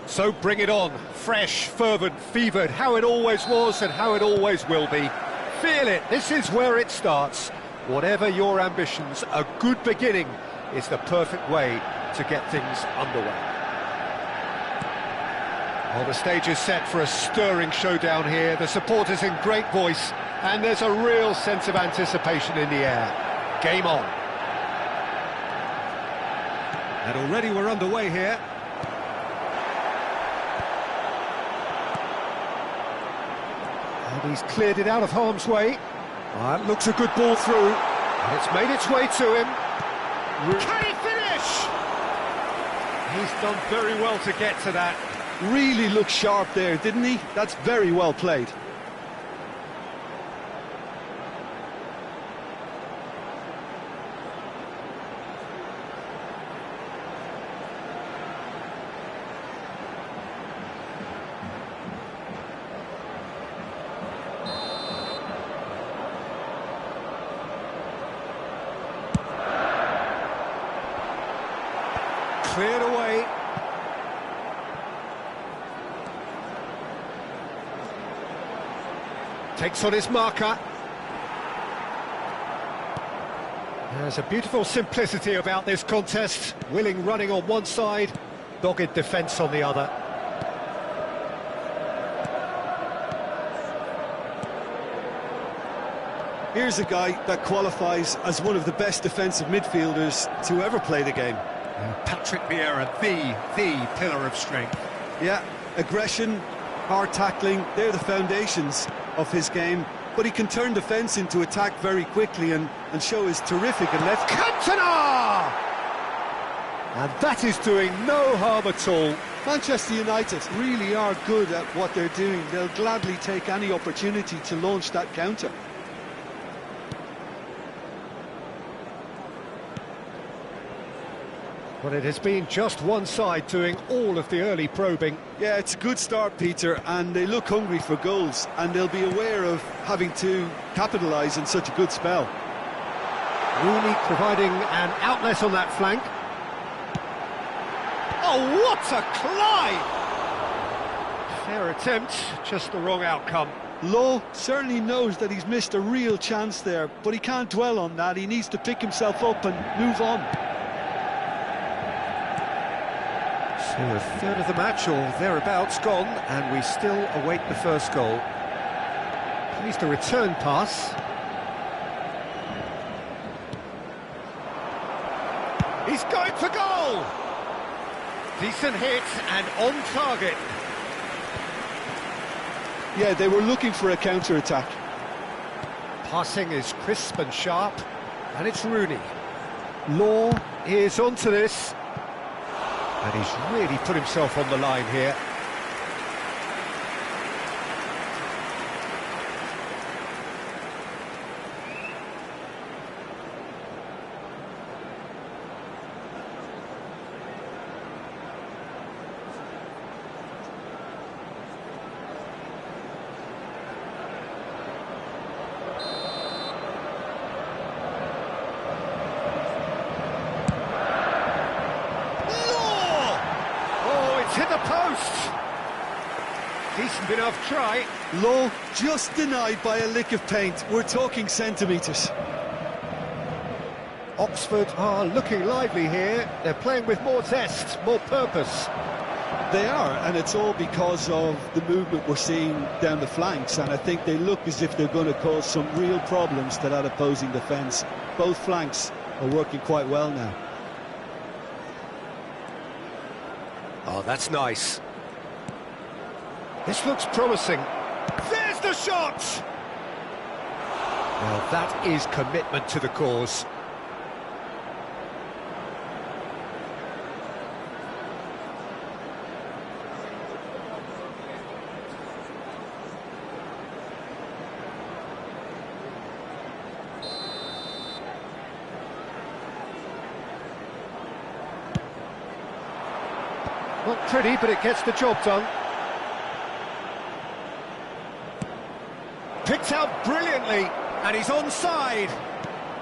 So bring it on, fresh, fervent, fevered, how it always was and how it always will be. Feel it, this is where it starts. Whatever your ambitions, a good beginning is the perfect way to get things underway. Well, the stage is set for a stirring showdown here. The supporters in great voice, and there's a real sense of anticipation in the air. Game on. And already we're underway here. And he's cleared it out of harm's way. That looks a good ball through. And it's made its way to him. Can he finish? He's done very well to get to that. Really looked sharp there, didn't he? That's very well played. Cleared away. Takes on his marker. There's a beautiful simplicity about this contest. Willing running on one side, dogged defence on the other. Here's a guy that qualifies as one of the best defensive midfielders to ever play the game. Patrick Vieira, the pillar of strength. Yeah, aggression, hard tackling, they're the foundations of his game. But he can turn defence into attack very quickly and show his terrific and left. Cantona! And that is doing no harm at all. Manchester United really are good at what they're doing. They'll gladly take any opportunity to launch that counter. Well, it has been just one side doing all of the early probing. Yeah, it's a good start, Peter, and they look hungry for goals, and they'll be aware of having to capitalise in such a good spell. Rooney providing an outlet on that flank. Oh, what a climb! Fair attempt, just the wrong outcome. Lowe certainly knows that he's missed a real chance there, but he can't dwell on that. He needs to pick himself up and move on. So a third of the match, or thereabouts, gone, and we still await the first goal. Here's the return pass. He's going for goal! Decent hit and on target. Yeah, they were looking for a counter-attack. Passing is crisp and sharp, and it's Rooney. Law is onto this. And he's really put himself on the line here. Hit the post. Decent enough try. Lowe just denied by a lick of paint. We're talking centimetres. Oxford are looking lively here. They're playing with more zest, more purpose. They are, and it's all because of the movement we're seeing down the flanks, and I think they look as if they're going to cause some real problems to that opposing defence. Both flanks are working quite well now. Oh, that's nice. This looks promising. There's the shot! Well, that is commitment to the cause. Not pretty, but it gets the job done. Picked out brilliantly, and he's onside.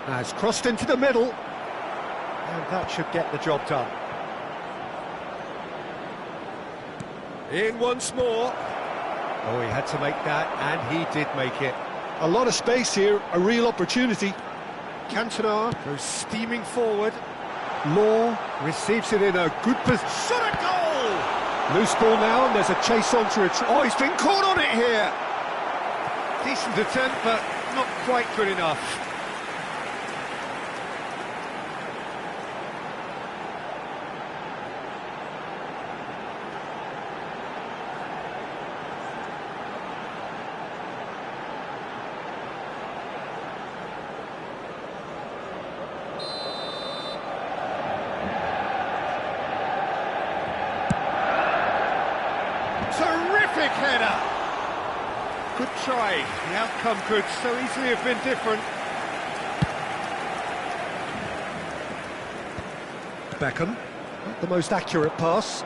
Has crossed into the middle, and that should get the job done. In once more. Oh, he had to make that, and he did make it. A lot of space here, a real opportunity. Cantona goes steaming forward. Law receives it in a good position. Shot a goal! Loose ball now, and there's a chase on to retrieve. Oh, he's been caught on it here. Decent attempt, but not quite good enough. Terrific header! Good try. The outcome could so easily have been different. Beckham, not the most accurate pass.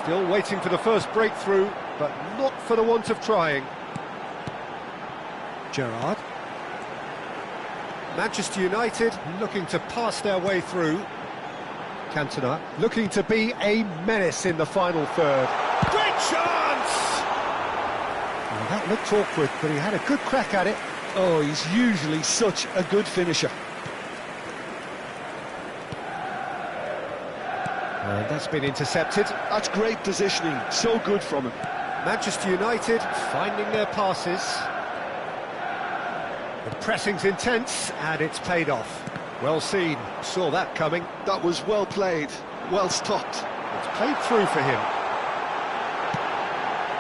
Still waiting for the first breakthrough, but not for the want of trying. Gerrard. Manchester United looking to pass their way through. Cantona looking to be a menace in the final third. Great chance! Well, that looked awkward, but he had a good crack at it. Oh, he's usually such a good finisher. And that's been intercepted. That's great positioning, so good from him. Manchester United finding their passes. The pressing's intense, and it's paid off. Well seen, saw that coming. That was well played, well stopped. It's played through for him.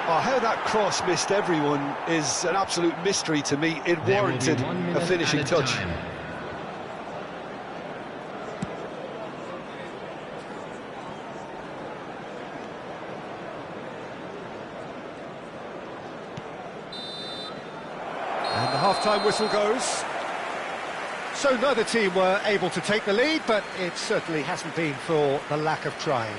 Oh, how that cross missed everyone is an absolute mystery to me. It warranted a finishing touch. And the half-time whistle goes. So neither team were able to take the lead, but it certainly hasn't been for the lack of trying.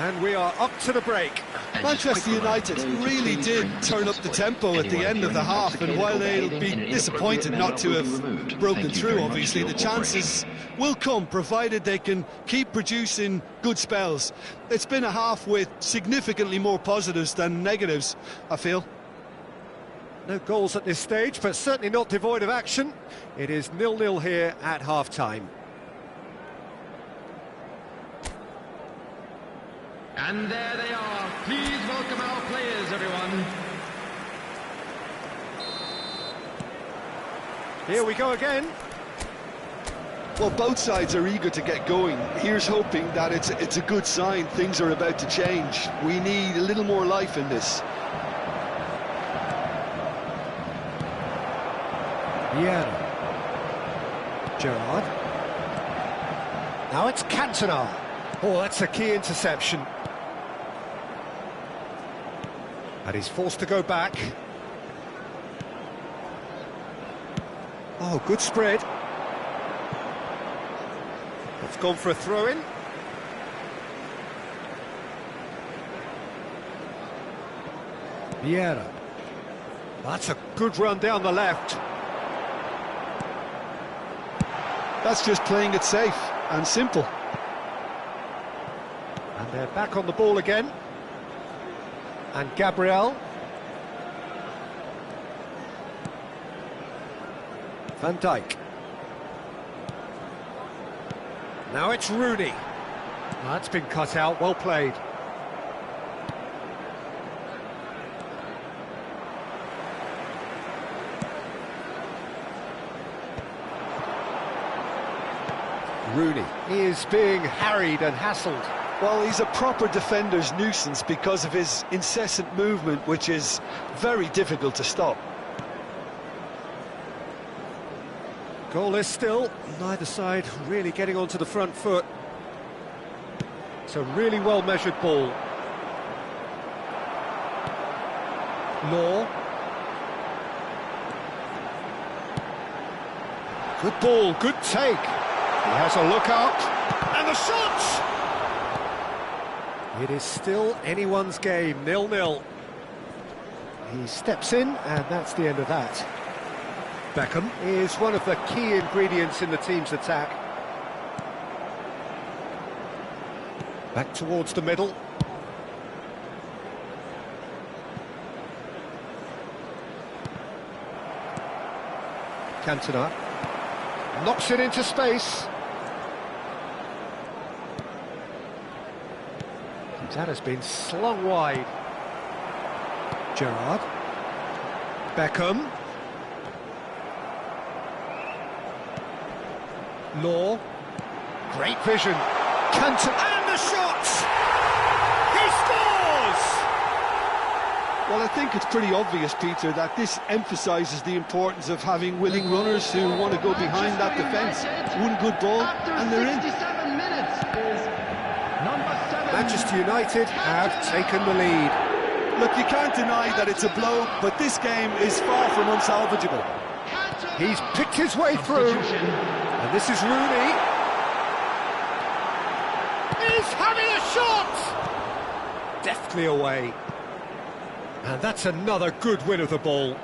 And we are up to the break. Manchester United really did turn up the tempo at the end of the half, and while they'll be disappointed not to have broken through, obviously, the chances will come, provided they can keep producing good spells. It's been a half with significantly more positives than negatives, I feel. No goals at this stage, but certainly not devoid of action. It is 0-0 here at half-time. And there they are. Please welcome our players, everyone. Here we go again. Well, both sides are eager to get going. Here's hoping that it's a good sign. Things are about to change. We need a little more life in this. Vieira. Gerrard. Now it's Cantona. Oh, that's a key interception. And he's forced to go back. Oh, good spread. It's gone for a throw-in. Vieira. That's a good run down the left. That's just playing it safe and simple. And they're back on the ball again. And Gabriel. Van Dijk. Now it's Rooney. Well, that's been cut out, well played. Rooney is being harried and hassled. Well, he's a proper defender's nuisance because of his incessant movement, which is very difficult to stop. Goalless still, neither side really getting onto the front foot. It's a really well-measured ball. Law. Good ball, good take. He has a look up, and the shot! It is still anyone's game, 0-0. He steps in, and that's the end of that. Beckham is one of the key ingredients in the team's attack. Back towards the middle. Cantona knocks it into space. That has been slung wide. Gerrard. Beckham. Law. Great vision. Cantona. And the shot! He scores! Well, I think it's pretty obvious, Peter, that this emphasises the importance of having willing runners who want to go behind that defence. One good ball, and they're in. Manchester United have taken the lead. Look, you can't deny that it's a blow, but this game is far from unsalvageable. He's picked his way through, and this is Rooney. He's having a shot! Deftly away. And that's another good win of the ball.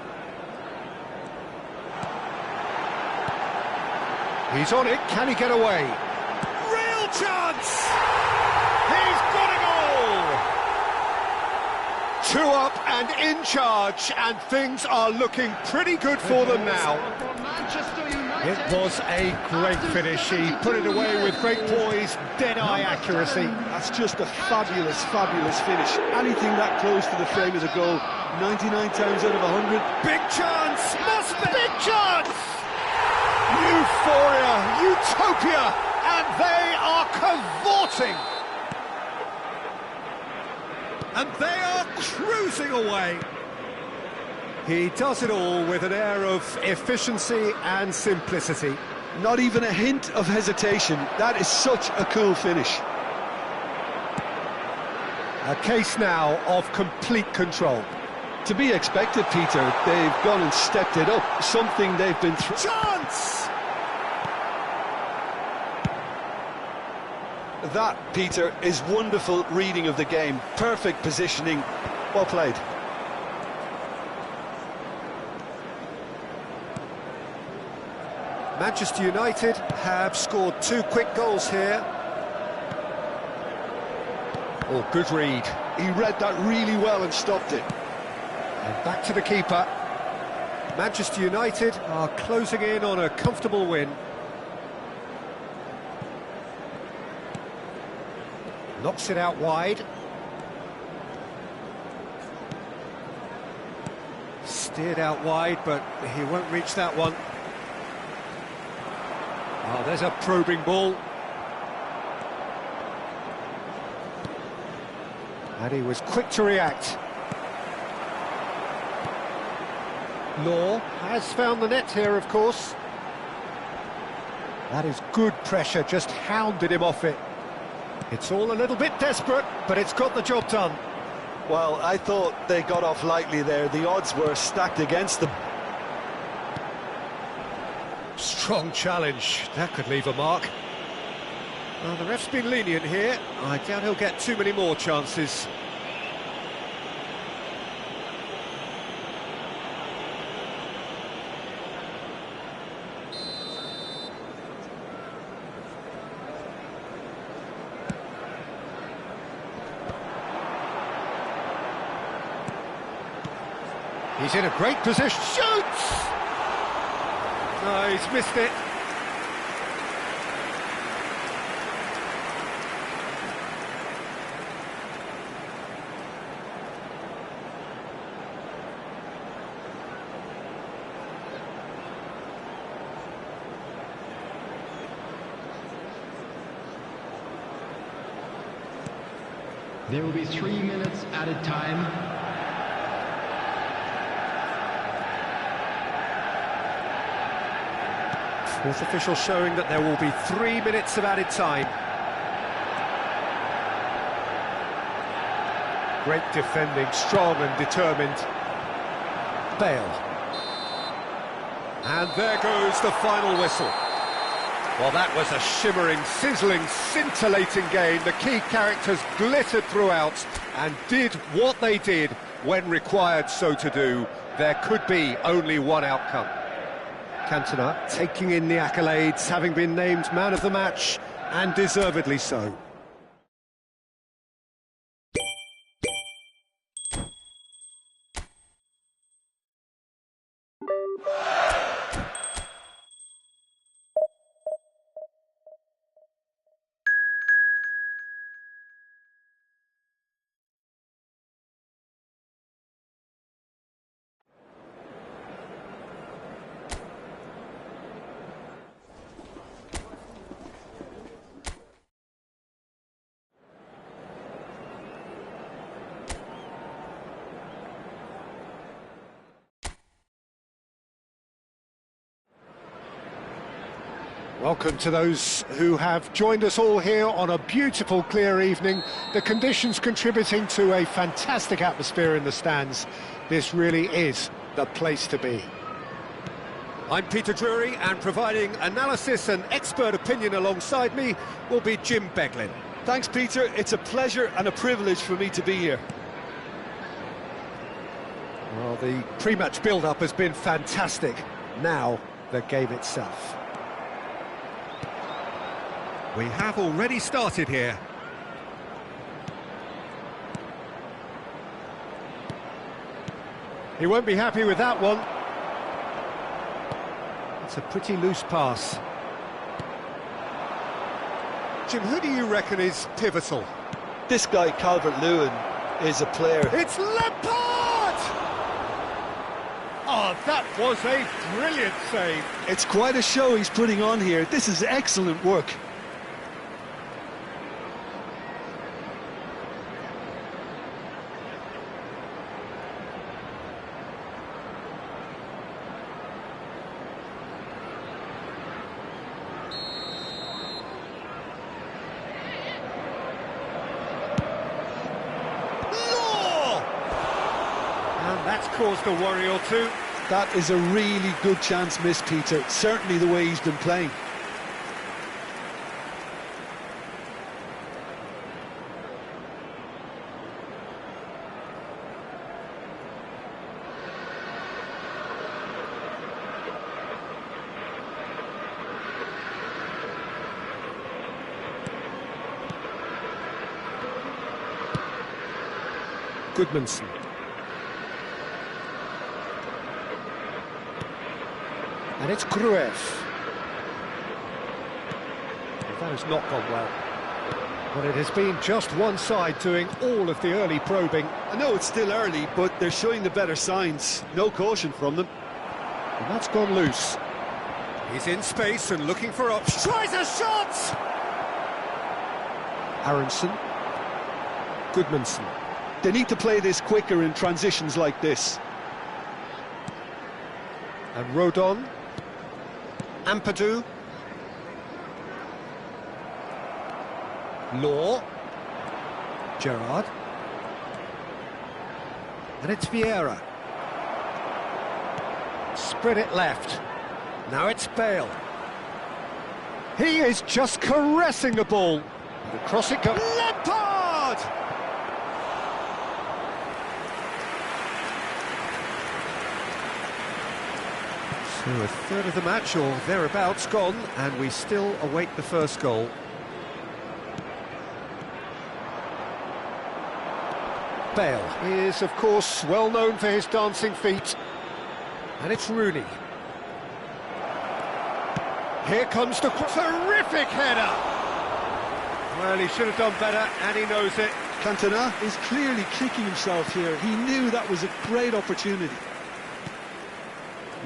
He's on it, can he get away? Real chance! He's got a goal! 2 up and in charge, and things are looking pretty good for them now. It was a great finish. He put it away with great poise, dead-eye accuracy. That's just a fabulous, fabulous finish. Anything that close to the frame of the goal, 99 times out of 100. Big chance! Must be! Big chance! Euphoria, utopia, and they are cavorting. And they are cruising away. He does it all with an air of efficiency and simplicity. Not even a hint of hesitation. That is such a cool finish. A case now of complete control. To be expected, Peter. They've gone and stepped it up. Something they've been through. Chance! That, Peter, is wonderful reading of the game. Perfect positioning. Well played. Manchester United have scored 2 quick goals here. Oh, good read. He read that really well and stopped it. And back to the keeper. Manchester United are closing in on a comfortable win. Knocks it out wide. Steered out wide, but he won't reach that one. Oh, there's a probing ball. And he was quick to react. Law has found the net here, of course. That is good pressure, just hounded him off it. It's all a little bit desperate, but it's got the job done. Well, I thought they got off lightly there. The odds were stacked against them. Strong challenge, that could leave a mark. Well, the ref's been lenient here. I doubt he'll get too many more chances. He's in a great position. Shoots! No, he's missed it. There will be 3 minutes added time. Fourth official showing that there will be 3 minutes of added time. Great defending, strong and determined. Bale. And there goes the final whistle. Well, that was a shimmering, sizzling, scintillating game. The key characters glittered throughout and did what they did when required so to do. There could be only one outcome. Cantona taking in the accolades, having been named man of the match, and deservedly so. Welcome to those who have joined us all here on a beautiful, clear evening. The conditions contributing to a fantastic atmosphere in the stands. This really is the place to be. I'm Peter Drury, and providing analysis and expert opinion alongside me will be Jim Beglin. Thanks, Peter. It's a pleasure and a privilege for me to be here. Well, the pre-match build-up has been fantastic. Now, the game itself. We have already started here. He won't be happy with that one. It's a pretty loose pass. Jim, who do you reckon is pivotal? This guy, Calvert-Lewin, is a player. It's Lampard! Oh, that was a brilliant save. It's quite a show he's putting on here. This is excellent work. That's caused a worry or two. That is a really good chance missed, Peter. Certainly the way he's been playing. Goodmanson. And it's Gruev. That has not gone well. But it has been just one side doing all of the early probing. I know it's still early, but they're showing the better signs. No caution from them. And that's gone loose. He's in space and looking for options. Tries a shot! Aronson. Goodmanson. They need to play this quicker in transitions like this. And Rodon. Ampadu. Law. Gerrard. And it's Vieira. Spread it left. Now it's Bale. He is just caressing the ball. And across it goes. Lampard! So a third of the match, or thereabouts, gone, and we still await the first goal. Bale is, of course, well known for his dancing feet. And it's Rooney. Here comes the terrific header! Well, he should have done better, and he knows it. Cantona is clearly kicking himself here. He knew that was a great opportunity.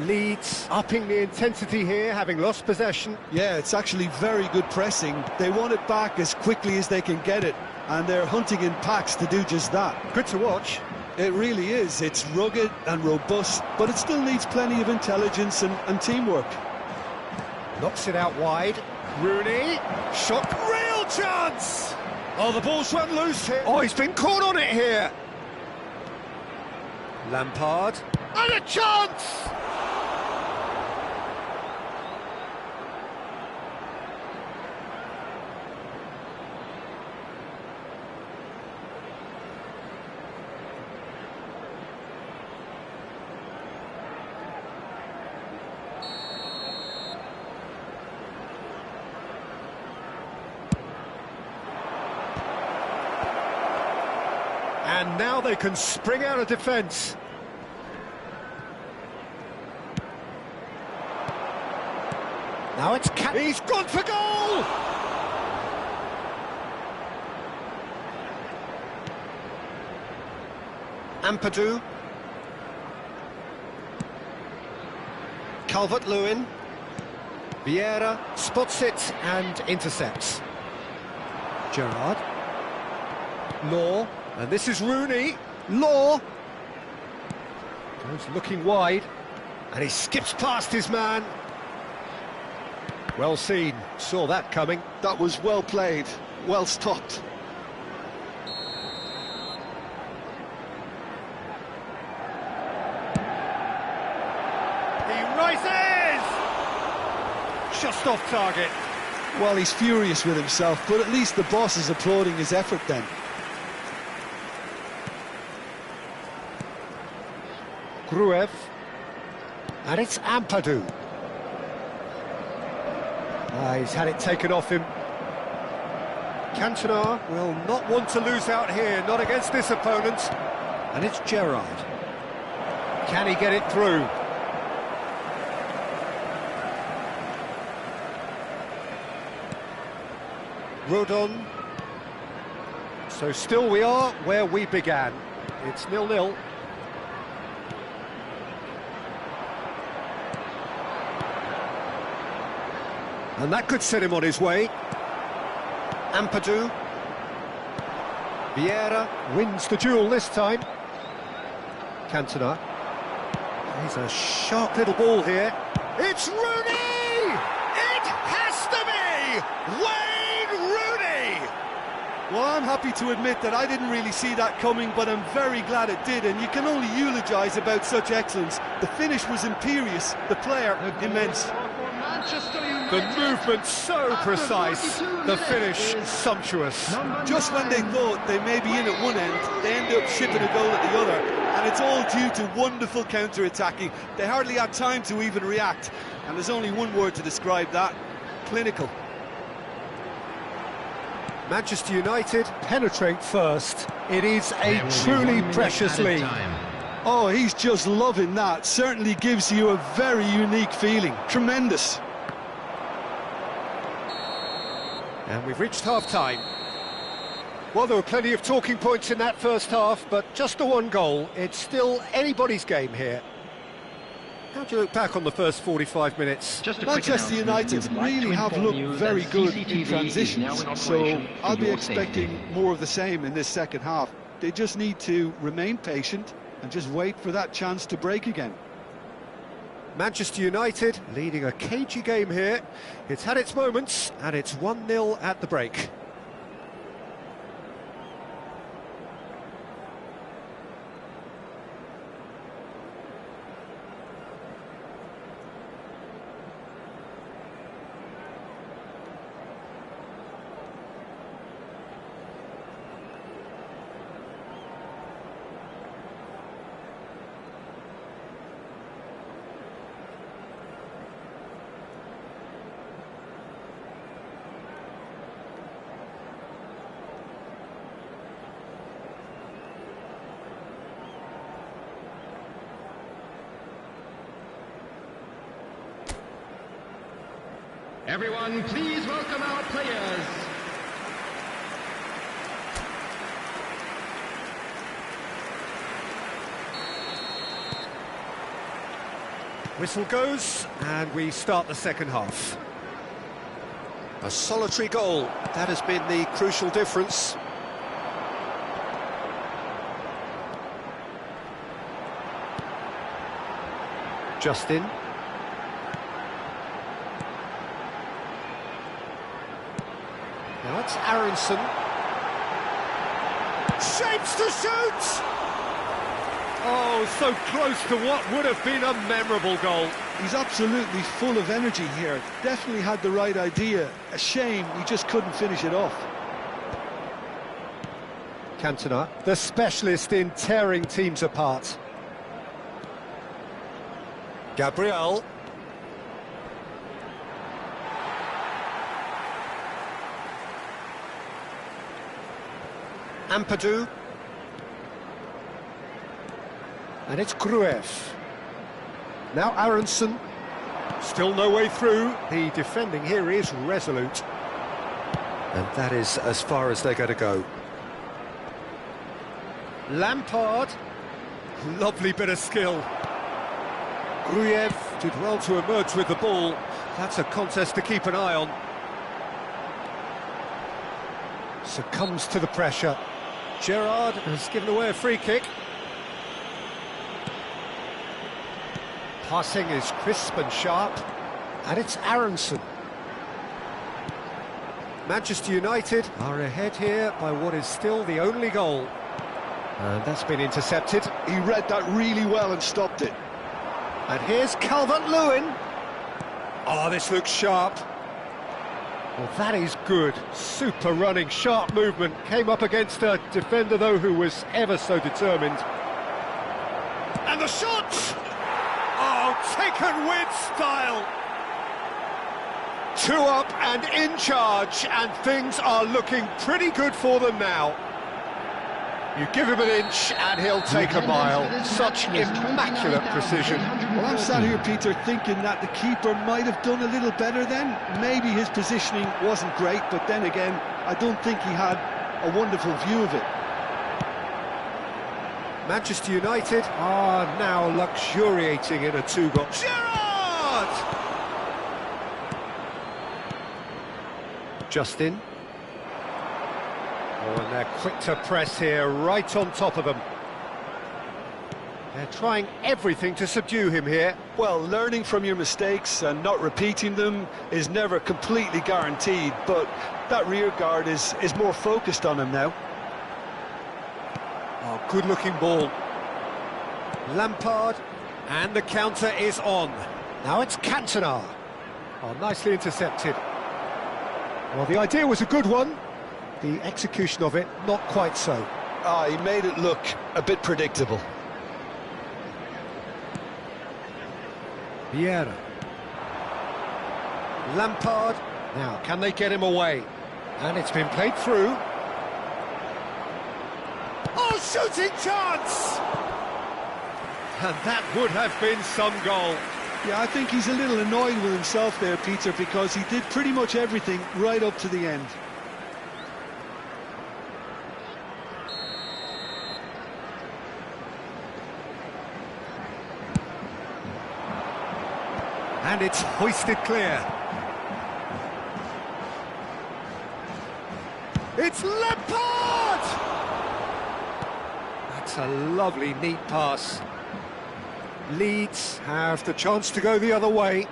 Leeds upping the intensity here, having lost possession. Yeah, it's actually very good pressing. They want it back as quickly as they can get it, and they're hunting in packs to do just that. Good to watch. It really is. It's rugged and robust, but it still needs plenty of intelligence and teamwork. Knocks it out wide. Rooney, shot, real chance! Oh, the ball's run loose here. Oh, he's been caught on it here. Lampard, and a chance! And now they can spring out of defence. Now it's he's gone for goal! Ampadu. Calvert-Lewin. Vieira spots it and intercepts. Gerrard. Law. And this is Rooney. Law. Goes looking wide. And he skips past his man. Well seen. Saw that coming. That was well played. Well stopped. He rises! Just off target. Well, he's furious with himself, but at least the boss is applauding his effort then. Gruev, and it's Ampadu. He's had it taken off him. Cantona will not want to lose out here, not against this opponent. And it's Gerrard. Can he get it through? Rodon. So still we are where we began. It's 0-0. And that could set him on his way. Ampadu. Vieira wins the duel this time. Cantona. He's a sharp little ball here. It's Rooney! It has to be Wayne Rooney! Well, I'm happy to admit that I didn't really see that coming, but I'm very glad it did, and you can only eulogise about such excellence. The finish was imperious, the player immense. The movement so precise, the finish sumptuous. Just when they thought they may be in at one end, they end up shipping a goal at the other, and it's all due to wonderful counter-attacking. They hardly had time to even react, and there's only one word to describe that: clinical. Manchester United penetrate first. It is a truly precious lead. Oh, he's just loving that. Certainly gives you a very unique feeling. Tremendous. And we've reached half-time. Well, there were plenty of talking points in that first half, but just the one goal. It's still anybody's game here. How do you look back on the first 45 minutes? Manchester United really have looked very good in transitions, so I'll be expecting more of the same in this second half. They just need to remain patient and just wait for that chance to break again. Manchester United leading a cagey game here. It's had its moments, and it's 1-0 at the break. Everyone, please welcome our players. Whistle goes, and we start the second half. A solitary goal, that has been the crucial difference. Justin. Now that's Aronson. Shapes to shoot! Oh, so close to what would have been a memorable goal. He's absolutely full of energy here. Definitely had the right idea. A shame he just couldn't finish it off. Cantona, the specialist in tearing teams apart. Gabriel. Ampadu. And it's Gruev. Now Aronson. Still no way through. The defending here is resolute. And that is as far as they're going to go. Lampard. Lovely bit of skill. Gruev did well to emerge with the ball. That's a contest to keep an eye on. Succumbs to the pressure. Gerrard has given away a free kick. Passing is crisp and sharp. And it's Aronson. Manchester United are ahead here by what is still the only goal. And that's been intercepted. He read that really well and stopped it. And here's Calvert-Lewin. Oh, this looks sharp. Well, that is good. Super running, sharp movement. Came up against a defender, though, who was ever so determined. And the shot! Oh, taken with style. 2 up and in charge, and things are looking pretty good for them now. You give him an inch and he'll take a mile. Such immaculate precision. Well, I'm sat here, Peter, thinking that the keeper might have done a little better then. Maybe his positioning wasn't great, but then again, I don't think he had a wonderful view of it. Manchester United are now luxuriating in a 2-goal. Gerrard! Justin. Oh, and they're quick to press here, right on top of them. They're trying everything to subdue him here. Well, learning from your mistakes and not repeating them is never completely guaranteed, but that rear guard is more focused on him now. Oh, good-looking ball. Lampard, and the counter is on. Now it's Cantona. Oh, nicely intercepted. Well, the idea was a good one. The execution of it, not quite so. He made it look a bit predictable. Vieira. Lampard. Now, can they get him away? And it's been played through. Oh, shooting chance! And that would have been some goal. Yeah, I think he's a little annoyed with himself there, Peter, because he did pretty much everything right up to the end. And it's hoisted clear. It's Lampard! That's a lovely, neat pass. Leeds have the chance to go the other way.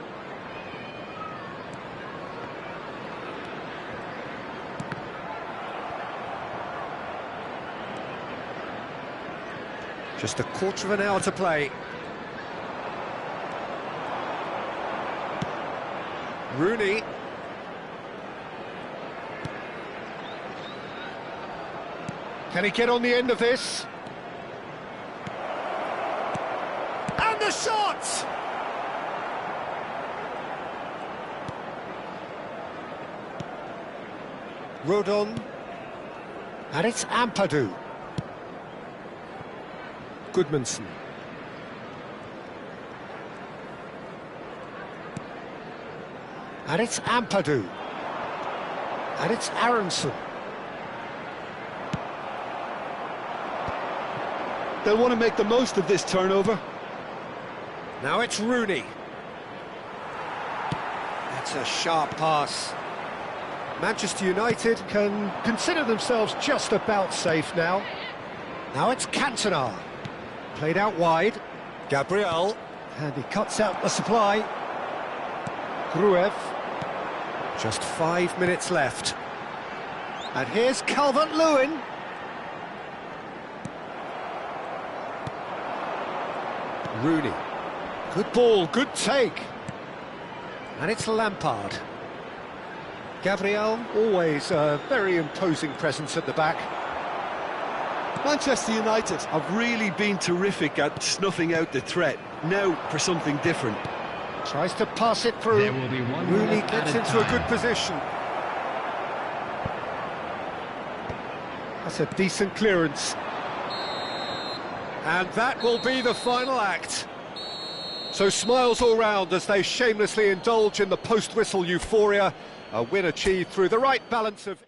Just a quarter of an hour to play. Rooney. Can he get on the end of this? And the shot! Rodon. And it's Ampadu. Goodmanson. And it's Ampadu. And it's Aronson. They'll want to make the most of this turnover. Now it's Rooney. That's a sharp pass. Manchester United can consider themselves just about safe now. Now it's Cantona. Played out wide. Gabriel. And he cuts out the supply. Gruev. Just 5 minutes left. And here's Calvert-Lewin. Rooney. Good ball, good take. And it's Lampard. Gabriel, always a very imposing presence at the back. Manchester United have really been terrific at snuffing out the threat. Now for something different. Tries to pass it through. There will be one Rooney more gets added into a time. good position. That's a decent clearance. And that will be the final act. So smiles all round as they shamelessly indulge in the post-whistle euphoria. A win achieved through the right balance of...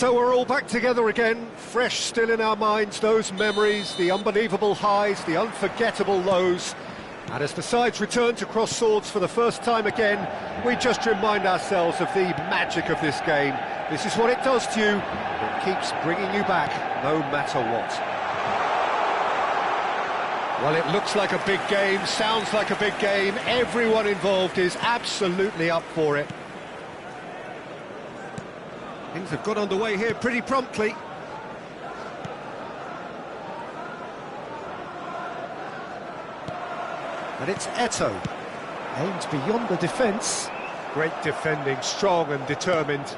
So we're all back together again, fresh still in our minds, those memories, the unbelievable highs, the unforgettable lows. And as the sides return to cross swords for the first time again, we just remind ourselves of the magic of this game. This is what it does to you. It keeps bringing you back, no matter what. Well, it looks like a big game, sounds like a big game. Everyone involved is absolutely up for it. Things have got underway here pretty promptly. And it's Eto. Aims beyond the defence. Great defending, strong and determined.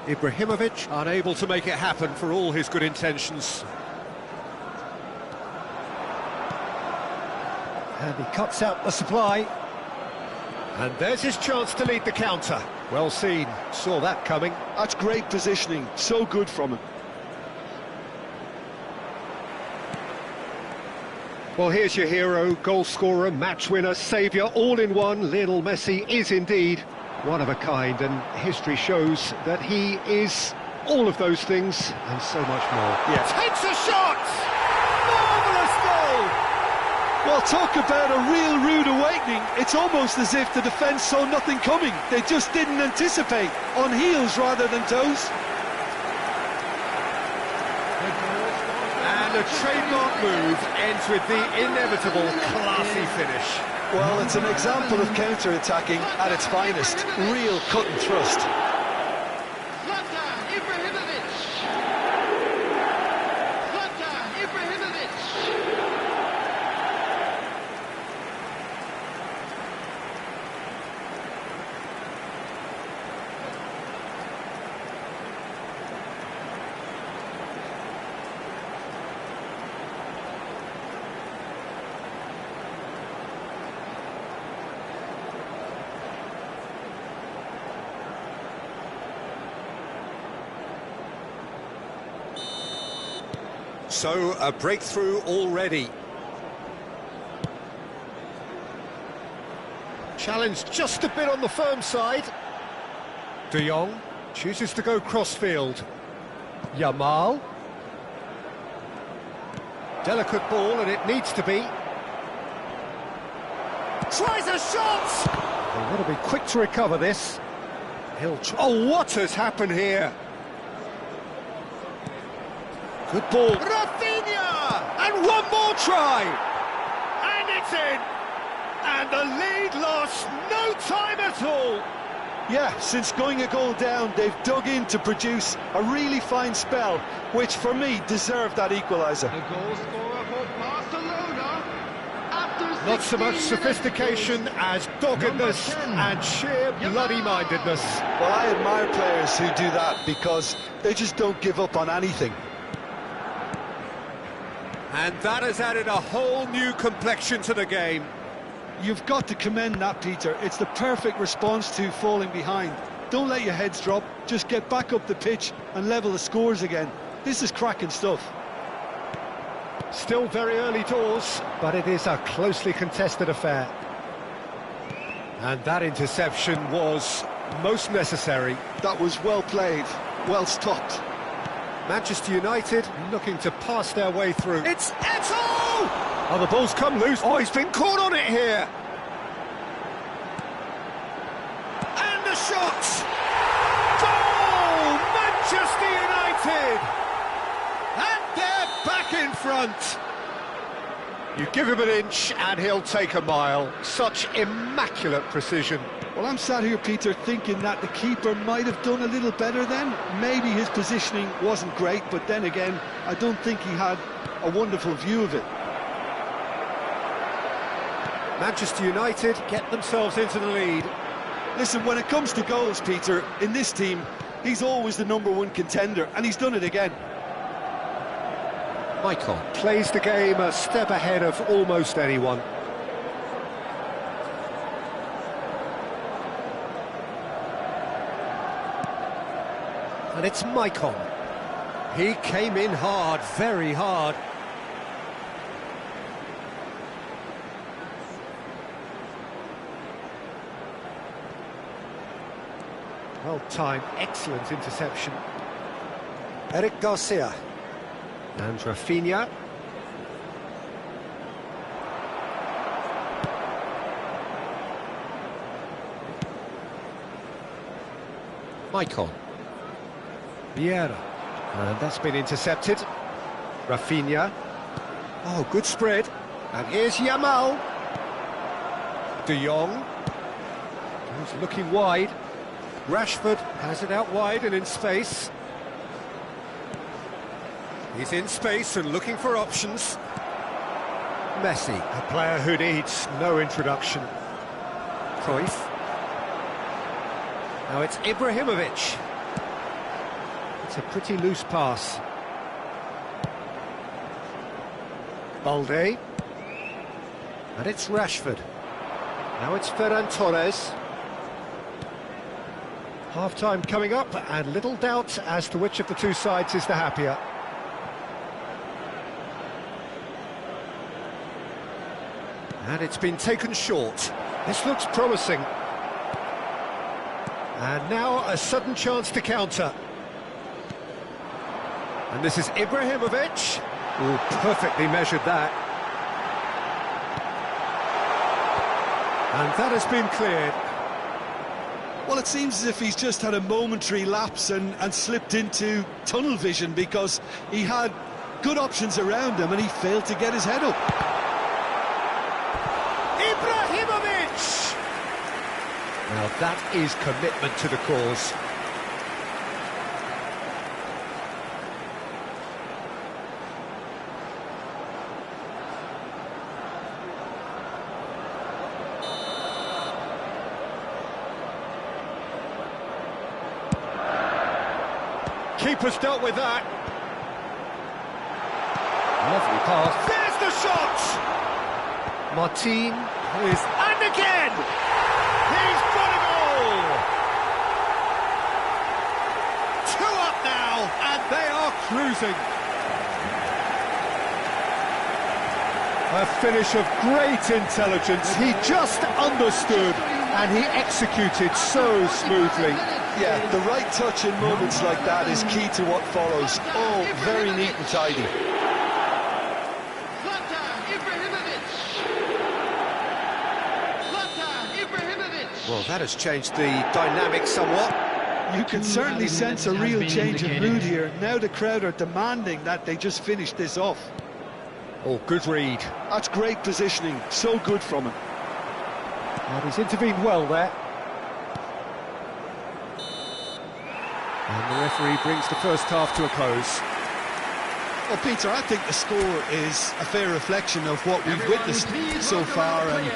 Ibrahimovic unable to make it happen for all his good intentions. And he cuts out the supply. And there's his chance to lead the counter. Well seen, saw that coming. That's great positioning, so good from him. Well, here's your hero, goal scorer, match winner, saviour, all in one. Lionel Messi is indeed one of a kind, and history shows that he is all of those things and so much more. Yeah. Takes a shot! Marvellous goal! Well, talk about a real rude awakening. It's almost as if the defence saw nothing coming. They just didn't anticipate, on heels rather than toes. And a trademark move ends with the inevitable classy finish. Well, it's an example of counter-attacking at its finest. Real cut and thrust. So, a breakthrough already. Challenge just a bit on the firm side. De Jong chooses to go crossfield. Yamal. Delicate ball, and it needs to be. Tries a shot! They want to be quick to recover this. Oh, what has happened here? Good ball. Rafinha! And one more try! And it's in! And the lead lost no time at all! Yeah, since going a goal down, they've dug in to produce a really fine spell, which for me deserved that equaliser. The goal scorer for Barcelona. After Not so much 16 minutes, sophistication as doggedness and sheer bloody-mindedness. Well, I admire players who do that because they just don't give up on anything. And that has added a whole new complexion to the game. You've got to commend that, Peter. It's the perfect response to falling behind. Don't let your heads drop, just get back up the pitch and level the scores again. This is cracking stuff. Still very early doors, but it is a closely contested affair. And that interception was most necessary. That was well played, well stopped. Manchester United looking to pass their way through. It's Eto! Oh, the ball's come loose. Oh, he's been caught on it here. And the shot! Goal! Manchester United! And they're back in front. You give him an inch and he'll take a mile. Such immaculate precision. Well, I'm sat here, Peter, thinking that the keeper might have done a little better then. Maybe his positioning wasn't great, but then again, I don't think he had a wonderful view of it. Manchester United get themselves into the lead. Listen, when it comes to goals, Peter, in this team, he's always the #1 contender, and he's done it again. Michael plays the game a step ahead of almost anyone. And it's Maicon. He came in hard, very hard. Well timed, excellent interception. Eric Garcia. And Rafinha. Maicon. Vieira. And that's been intercepted. Rafinha. Oh, good spread. And here's Yamal. De Jong. He's looking wide. Rashford has it out wide and in space. He's in space and looking for options. Messi, a player who needs no introduction. Cruyff. Now it's Ibrahimovic. It's a pretty loose pass. Balde. And it's Rashford. Now it's Ferran Torres. Half-time coming up, and little doubt as to which of the two sides is the happier. And it's been taken short. This looks promising. And now a sudden chance to counter. And this is Ibrahimovic. Oh, perfectly measured that. And that has been cleared. Well, it seems as if he's just had a momentary lapse and slipped into tunnel vision, because he had good options around him and he failed to get his head up. Ibrahimovic! Now that is commitment to the cause. Keeper's dealt with that. Lovely pass. There's the shot! Martin is... And again! He's got a goal! 2 up now, and they are cruising. A finish of great intelligence. He just understood, and he executed so smoothly. Yeah, the right touch in moments like that is key to what follows. Oh, very neat and tidy. Well, that has changed the dynamic somewhat. You can certainly sense a real change of mood here. Now the crowd are demanding that they just finish this off. Oh, good read. That's great positioning. So good from him. And he's intervened well there. And the referee brings the first half to a close. Well, Peter, I think the score is a fair reflection of what we've witnessed so far, and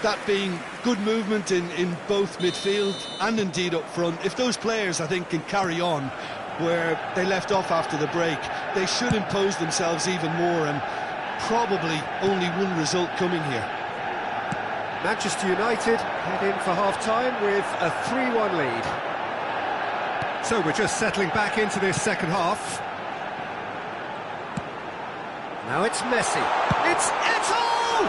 that being good movement in both midfield and indeed up front. If those players, I think, can carry on where they left off after the break, they should impose themselves even more, and probably only one result coming here. Manchester United head in for half-time with a 3-1 lead. So we're just settling back into this second half. Now it's Messi. It's Eto'o!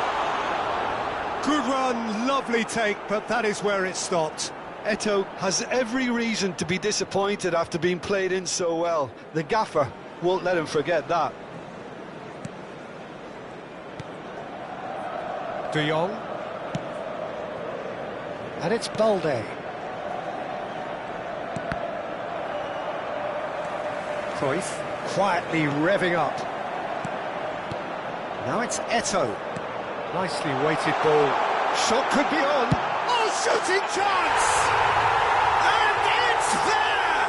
Good run, lovely take, but that is where it stopped. Eto'o has every reason to be disappointed after being played in so well. The gaffer won't let him forget that. De Jong. And it's Balde. Cruyff quietly revving up. Now it's Eto'o. Nicely weighted ball. Shot could be on. Oh, shooting chance! And it's there!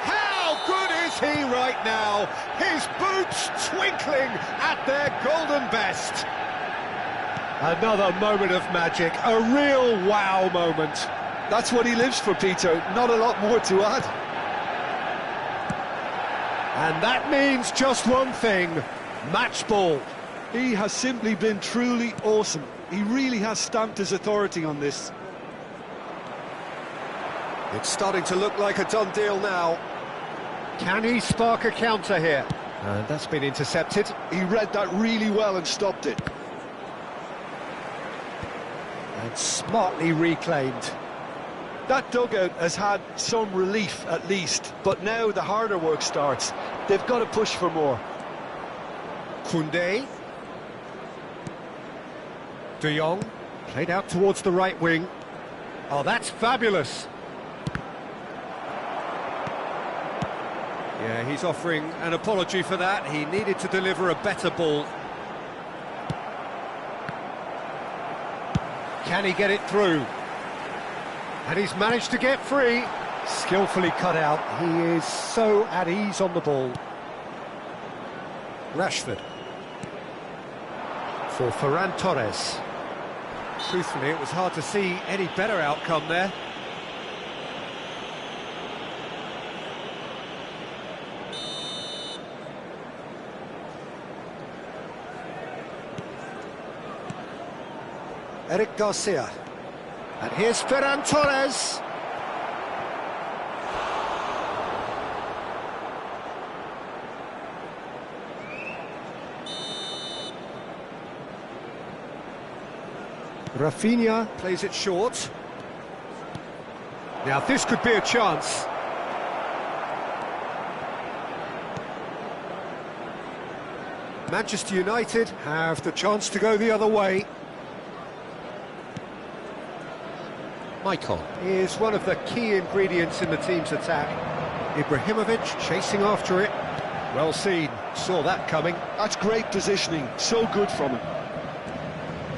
How good is he right now? His boots twinkling at their golden best. Another moment of magic, a real wow moment. That's what he lives for, Peter. Not a lot more to add. And that means just one thing, match ball. He has simply been truly awesome. He really has stamped his authority on this. It's starting to look like a done deal now. Can he spark a counter here? And that's been intercepted. He read that really well and stopped it. And smartly reclaimed. That dugout has had some relief at least, but now the harder work starts. They've got to push for more. Koundé. De Jong, played out towards the right wing. Oh, that's fabulous. Yeah, he's offering an apology for that. He needed to deliver a better ball. Can he get it through? And he's managed to get free. Skillfully cut out. He is so at ease on the ball. Rashford. For Ferran Torres. Truthfully, it was hard to see any better outcome there. Eric Garcia. And here's Ferran Torres. Rafinha plays it short. Now this could be a chance. Manchester United have the chance to go the other way. Maicon is one of the key ingredients in the team's attack. Ibrahimovic chasing after it. Well seen, saw that coming. That's great positioning, so good from him.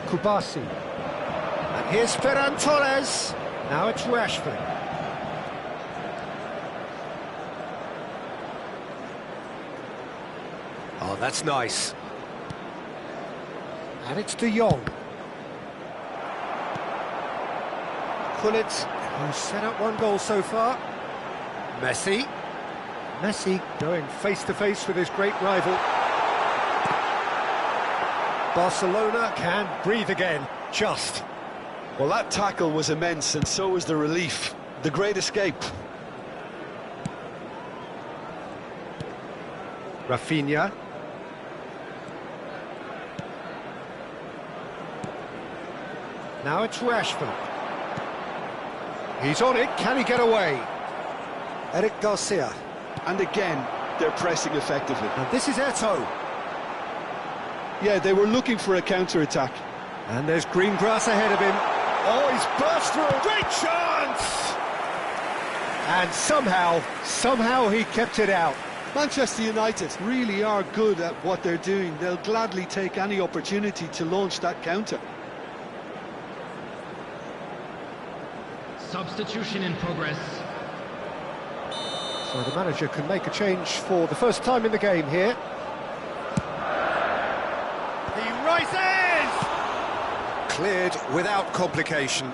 Kubasi. And here's Ferran Torres. Now it's Rashford. Oh, that's nice. And it's De Jong. Gullit, who's set up one goal so far. Messi. Messi going face-to-face with his great rival. Barcelona can breathe again, just. Well, that tackle was immense, and so was the relief. The great escape. Rafinha. Now it's Rashford. He's on it, can he get away? Eric Garcia. And again, they're pressing effectively. And this is Eto'o. Yeah, they were looking for a counter-attack. And there's green grass ahead of him. Oh, he's burst through a great chance! And somehow he kept it out. Manchester United really are good at what they're doing. They'll gladly take any opportunity to launch that counter. Substitution in progress. So the manager can make a change for the first time in the game here. He rises! Cleared without complication.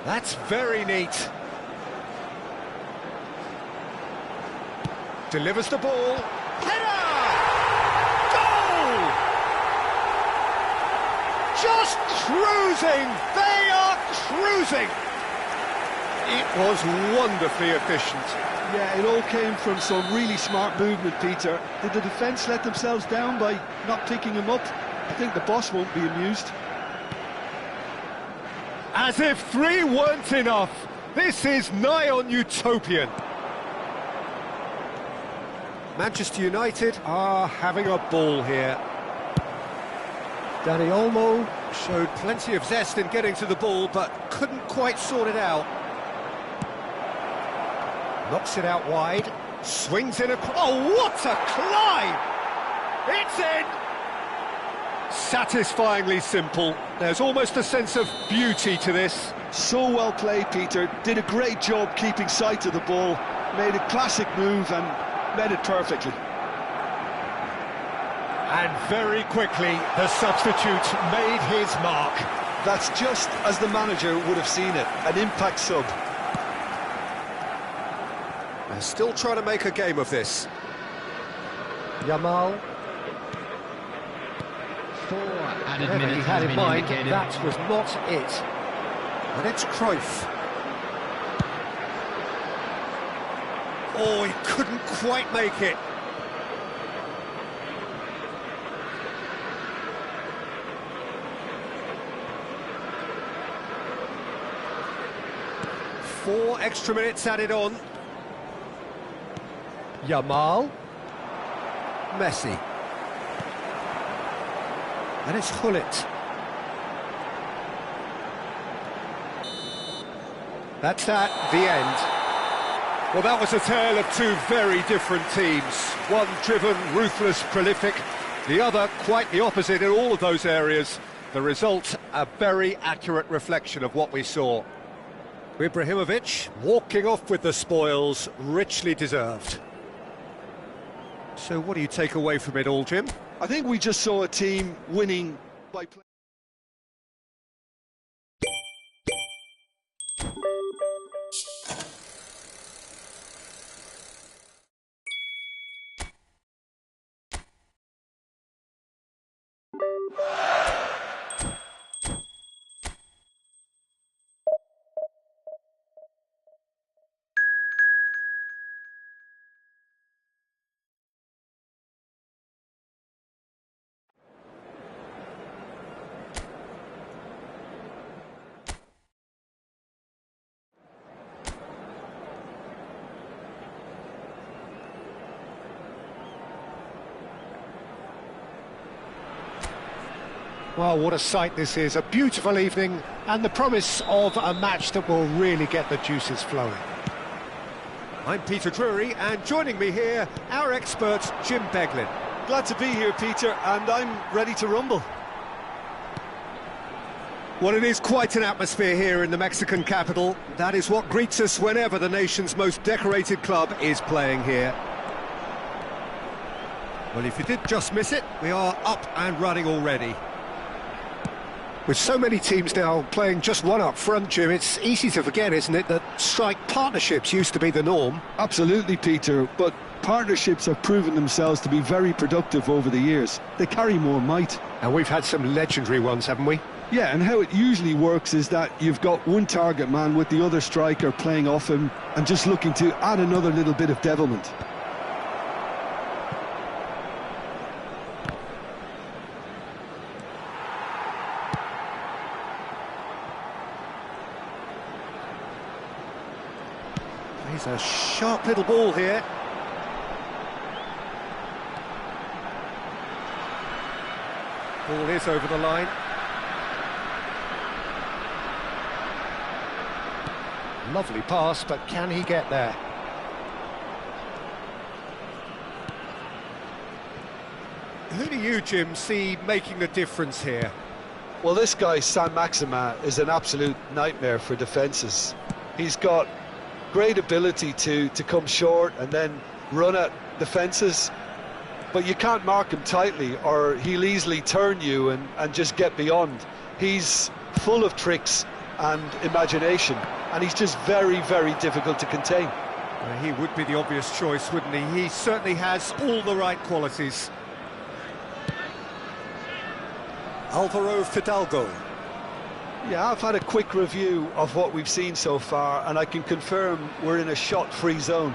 That's very neat. Delivers the ball. Header! Goal! Just cruising! They are cruising! It was wonderfully efficient. Yeah, it all came from some really smart movement, Peter. Did the defence let themselves down by not picking him up? I think the boss won't be amused. As if 3 weren't enough. This is nigh on utopian. Manchester United are having a ball here. Dani Olmo showed plenty of zest in getting to the ball, but couldn't quite sort it out. Knocks it out wide, swings in a... Oh, what a climb! It's in! Satisfyingly simple. There's almost a sense of beauty to this. So well played, Peter. Did a great job keeping sight of the ball. Made a classic move and met it perfectly. And very quickly, the substitute made his mark. That's just as the manager would have seen it, an impact sub. They're still trying to make a game of this. Yamal. 4 added Whatever he minutes had has in been mind, indicated. that was not it. And it's Cruyff. Oh, he couldn't quite make it. 4 extra minutes added on. Yamal. Messi. And it's Hullet. That's that, the end. Well, that was a tale of two very different teams. One driven, ruthless, prolific. The other quite the opposite in all of those areas. The result, a very accurate reflection of what we saw. Ibrahimovic walking off with the spoils, richly deserved. So what do you take away from it all, Jim? I think we just saw a team winning by playing. Well, what a sight this is. A beautiful evening and the promise of a match that will really get the juices flowing. I'm Peter Drury, and joining me here, our expert, Jim Beglin. Glad to be here, Peter, and I'm ready to rumble. Well, it is quite an atmosphere here in the Mexican capital. That is what greets us whenever the nation's most decorated club is playing here. Well, if you did just miss it, we are up and running already. With so many teams now playing just one up front, Jim, it's easy to forget, isn't it, that strike partnerships used to be the norm. Absolutely, Peter, but partnerships have proven themselves to be very productive over the years. They carry more might. And we've had some legendary ones, haven't we? Yeah, and how it usually works is that you've got one target man with the other striker playing off him and just looking to add another little bit of devilment. He's a sharp little ball here. Ball is over the line. Lovely pass, but can he get there? Who do you, Jim, see making the difference here? Well, this guy, San Maxima, is an absolute nightmare for defences. He's got great ability to come short and then run at defences, but you can't mark him tightly or he'll easily turn you and just get beyond. He's full of tricks and imagination, and he's just very, very difficult to contain. Well, he would be the obvious choice, wouldn't he? He certainly has all the right qualities. Alvaro Fidalgo. Yeah, I've had a quick review of what we've seen so far, and I can confirm we're in a shot-free zone.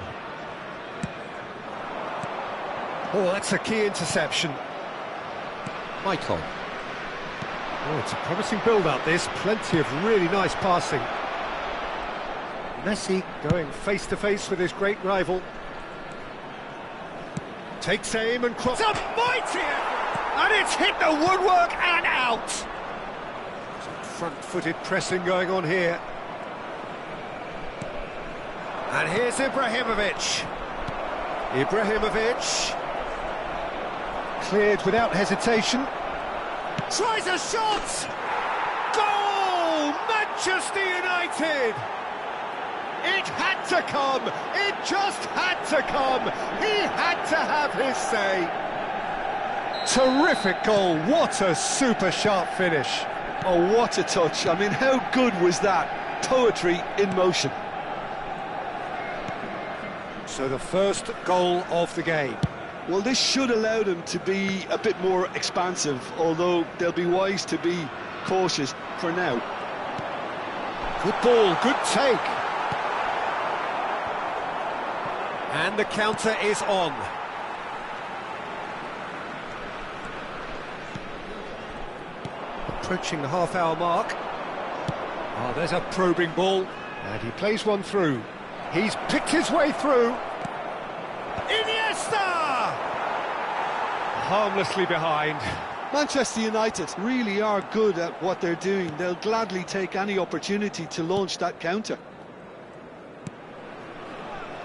Oh, that's a key interception. Michael. Oh, it's a promising build-up, this. Plenty of really nice passing. Messi going face-to-face with his great rival. Takes aim and crosses. It's a mighty effort! And it's hit the woodwork and out! Front-footed pressing going on here. And here's Ibrahimovic. Ibrahimovic. Cleared without hesitation. Tries a shot! Goal! Manchester United! It had to come! It just had to come! He had to have his say! Terrific goal, what a super sharp finish. Oh, what a touch. I mean, how good was that? Poetry in motion. So the first goal of the game. Well, this should allow them to be a bit more expansive, although they'll be wise to be cautious for now. Good ball, good take. And the counter is on. Approaching the half-hour mark. Oh, there's a probing ball. And he plays one through. He's picked his way through. Iniesta! Harmlessly behind. Manchester United really are good at what they're doing. They'll gladly take any opportunity to launch that counter.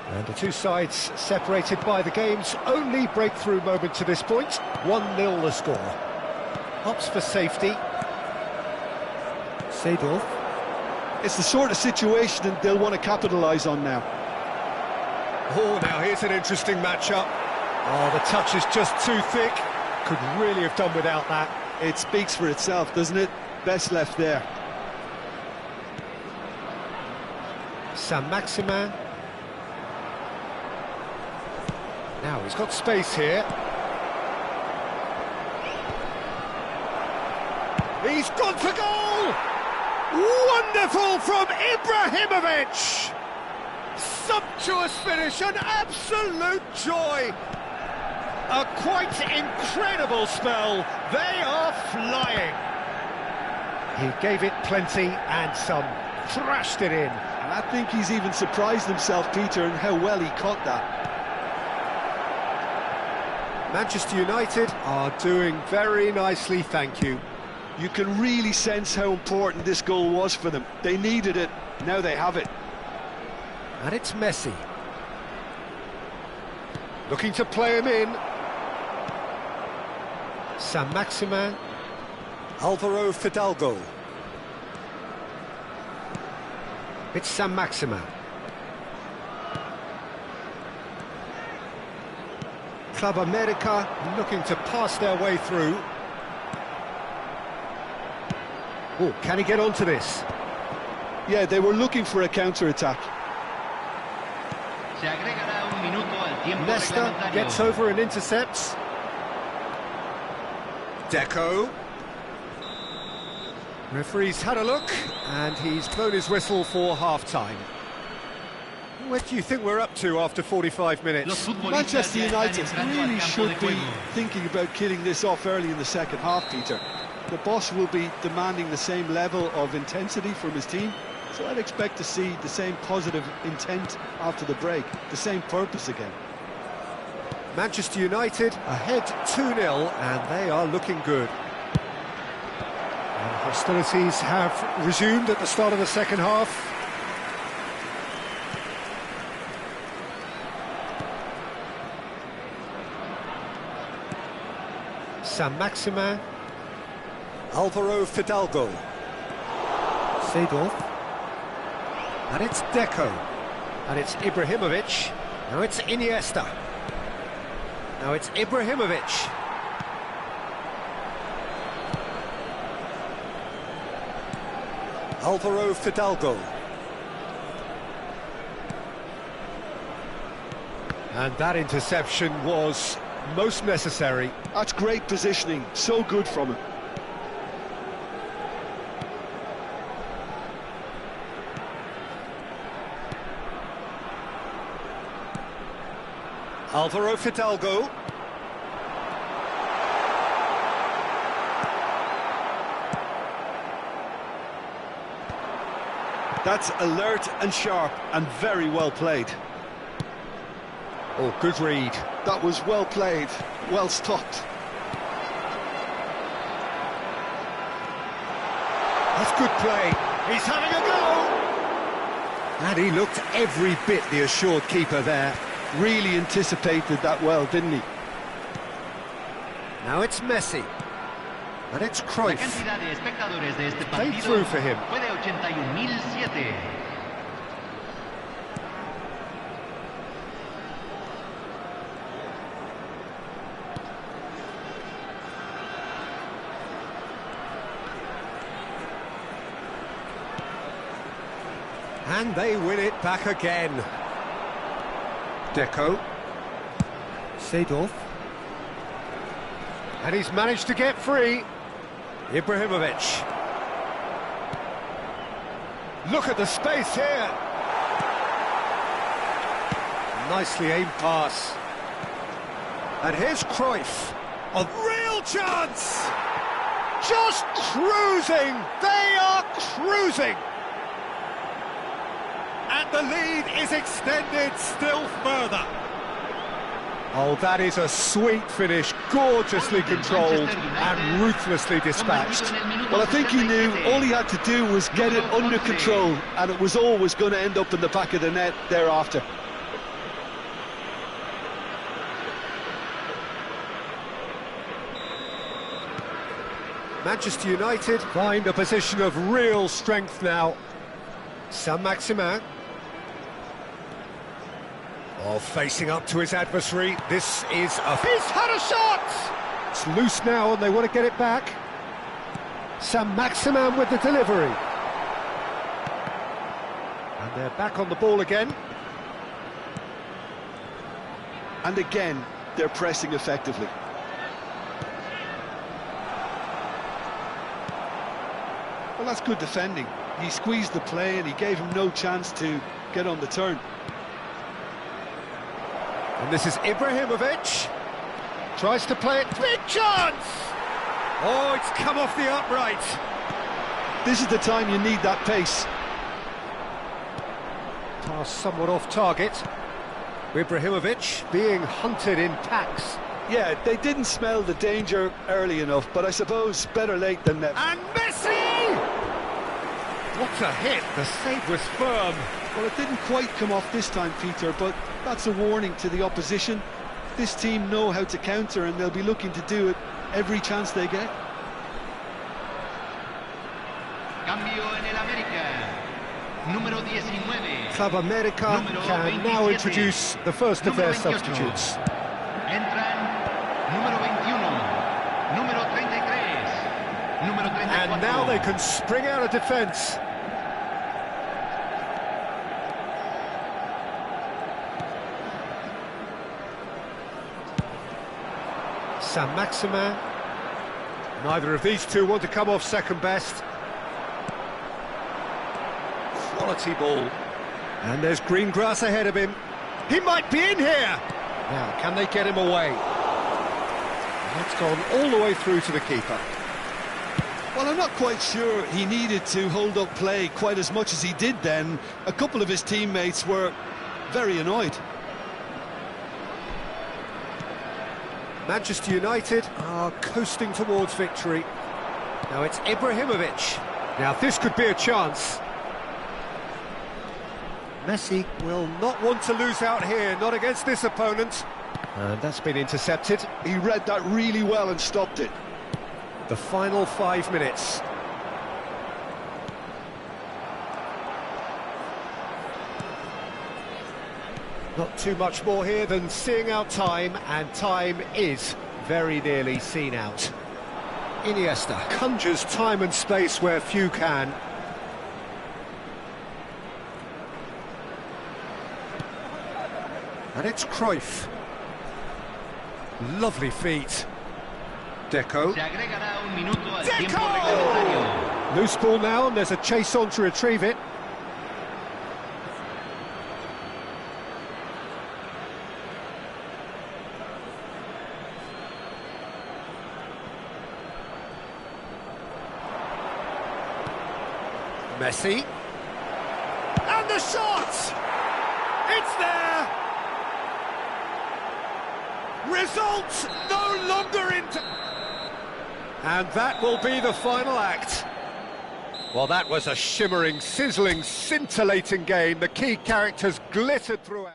And the two sides separated by the game's only breakthrough moment to this point. 1-0 the score. Opts for safety. Seedorf. It's the sort of situation that they'll want to capitalise on now. Oh, now here's an interesting matchup. Oh, the touch is just too thick. Could really have done without that. It speaks for itself, doesn't it? Best left there. Saint-Maximin. Now he's got space here. He's gone for goal! Wonderful from Ibrahimovic! Sumptuous finish, an absolute joy! A quite incredible spell. They are flying. He gave it plenty and some, thrashed it in. And I think he's even surprised himself, Peter, in how well he caught that. Manchester United are doing very nicely, thank you. You can really sense how important this goal was for them. They needed it, now they have it. And it's Messi. Looking to play him in. Saint-Maximin. Alvaro Fidalgo. It's Saint-Maximin. Club America looking to pass their way through. Oh, can he get onto this? Yeah, they were looking for a counter-attack. Nesta gets over and intercepts. Deco. Referee's had a look, and he's blown his whistle for half-time. What do you think we're up to after 45 minutes? Manchester United really should be thinking about killing this off early in the second half, Peter. The boss will be demanding the same level of intensity from his team, so I'd expect to see the same positive intent after the break, the same purpose again. Manchester United ahead 2-0, and they are looking good. And hostilities have resumed at the start of the second half. Saint-Maximin. Alvaro Fidalgo. Seedorf. And it's Deco. And it's Ibrahimovic. Now it's Iniesta. Now it's Ibrahimovic. Alvaro Fidalgo. And that interception was most necessary. That's great positioning, so good from him. Alvaro Fidalgo. That's alert and sharp and very well played. Oh, good read. That was well played, well stopped. That's good play. He's having a go. And he looked every bit the assured keeper there. Really anticipated that well, didn't he? Now it's Messi. And it's Cruyff. Played through for him. And they win it back again. Deco. Seedorf. And he's managed to get free. Ibrahimovic. Look at the space here. Nicely aimed pass. And here's Cruyff. A real chance! Just cruising! They are cruising! And the lead is extended still further. Oh, that is a sweet finish, gorgeously controlled and ruthlessly dispatched. Well, I think he knew all he had to do was get it under control, and it was always going to end up in the back of the net thereafter. Manchester United find a position of real strength now. Saint-Maximin. Oh, facing up to his adversary. This is a... He's had a shot! It's loose now and they want to get it back. Saint-Maximin with the delivery. And they're back on the ball again. And again, they're pressing effectively. Well, that's good defending. He squeezed the play and he gave him no chance to get on the turn. And this is Ibrahimovic. Tries to play it. Big chance! Oh, it's come off the upright. This is the time you need that pace. Pass somewhat off target. Ibrahimovic being hunted in packs. Yeah, they didn't smell the danger early enough, but I suppose better late than never. And Messi! What a hit, the save was firm. Well, it didn't quite come off this time, Peter, but that's a warning to the opposition. This team know how to counter and they'll be looking to do it every chance they get. Cambio en el América. Número 19. Club America can now introduce the first of their substitutes. Entran número 21, número 33, número 34. And now they can spring out of defence. Saint-Maximin. Neither of these two want to come off second best. Quality ball. And there's green grass ahead of him. He might be in here! Now, can they get him away? That's gone all the way through to the keeper. Well, I'm not quite sure he needed to hold up play quite as much as he did then. A couple of his teammates were very annoyed. Manchester United are coasting towards victory. Now it's Ibrahimovic. Now this could be a chance. Messi will not want to lose out here, not against this opponent. And that's been intercepted. He read that really well and stopped it. The final 5 minutes. Not too much more here than seeing out time, and time is very nearly seen out. Iniesta conjures time and space where few can. And it's Cruyff. Lovely feet. Deco. Deco! Loose ball now, and there's a chase on to retrieve it. Messi. And the shot! It's there! Result no longer into... And that will be the final act. Well, that was a shimmering, sizzling, scintillating game. The key characters glittered throughout.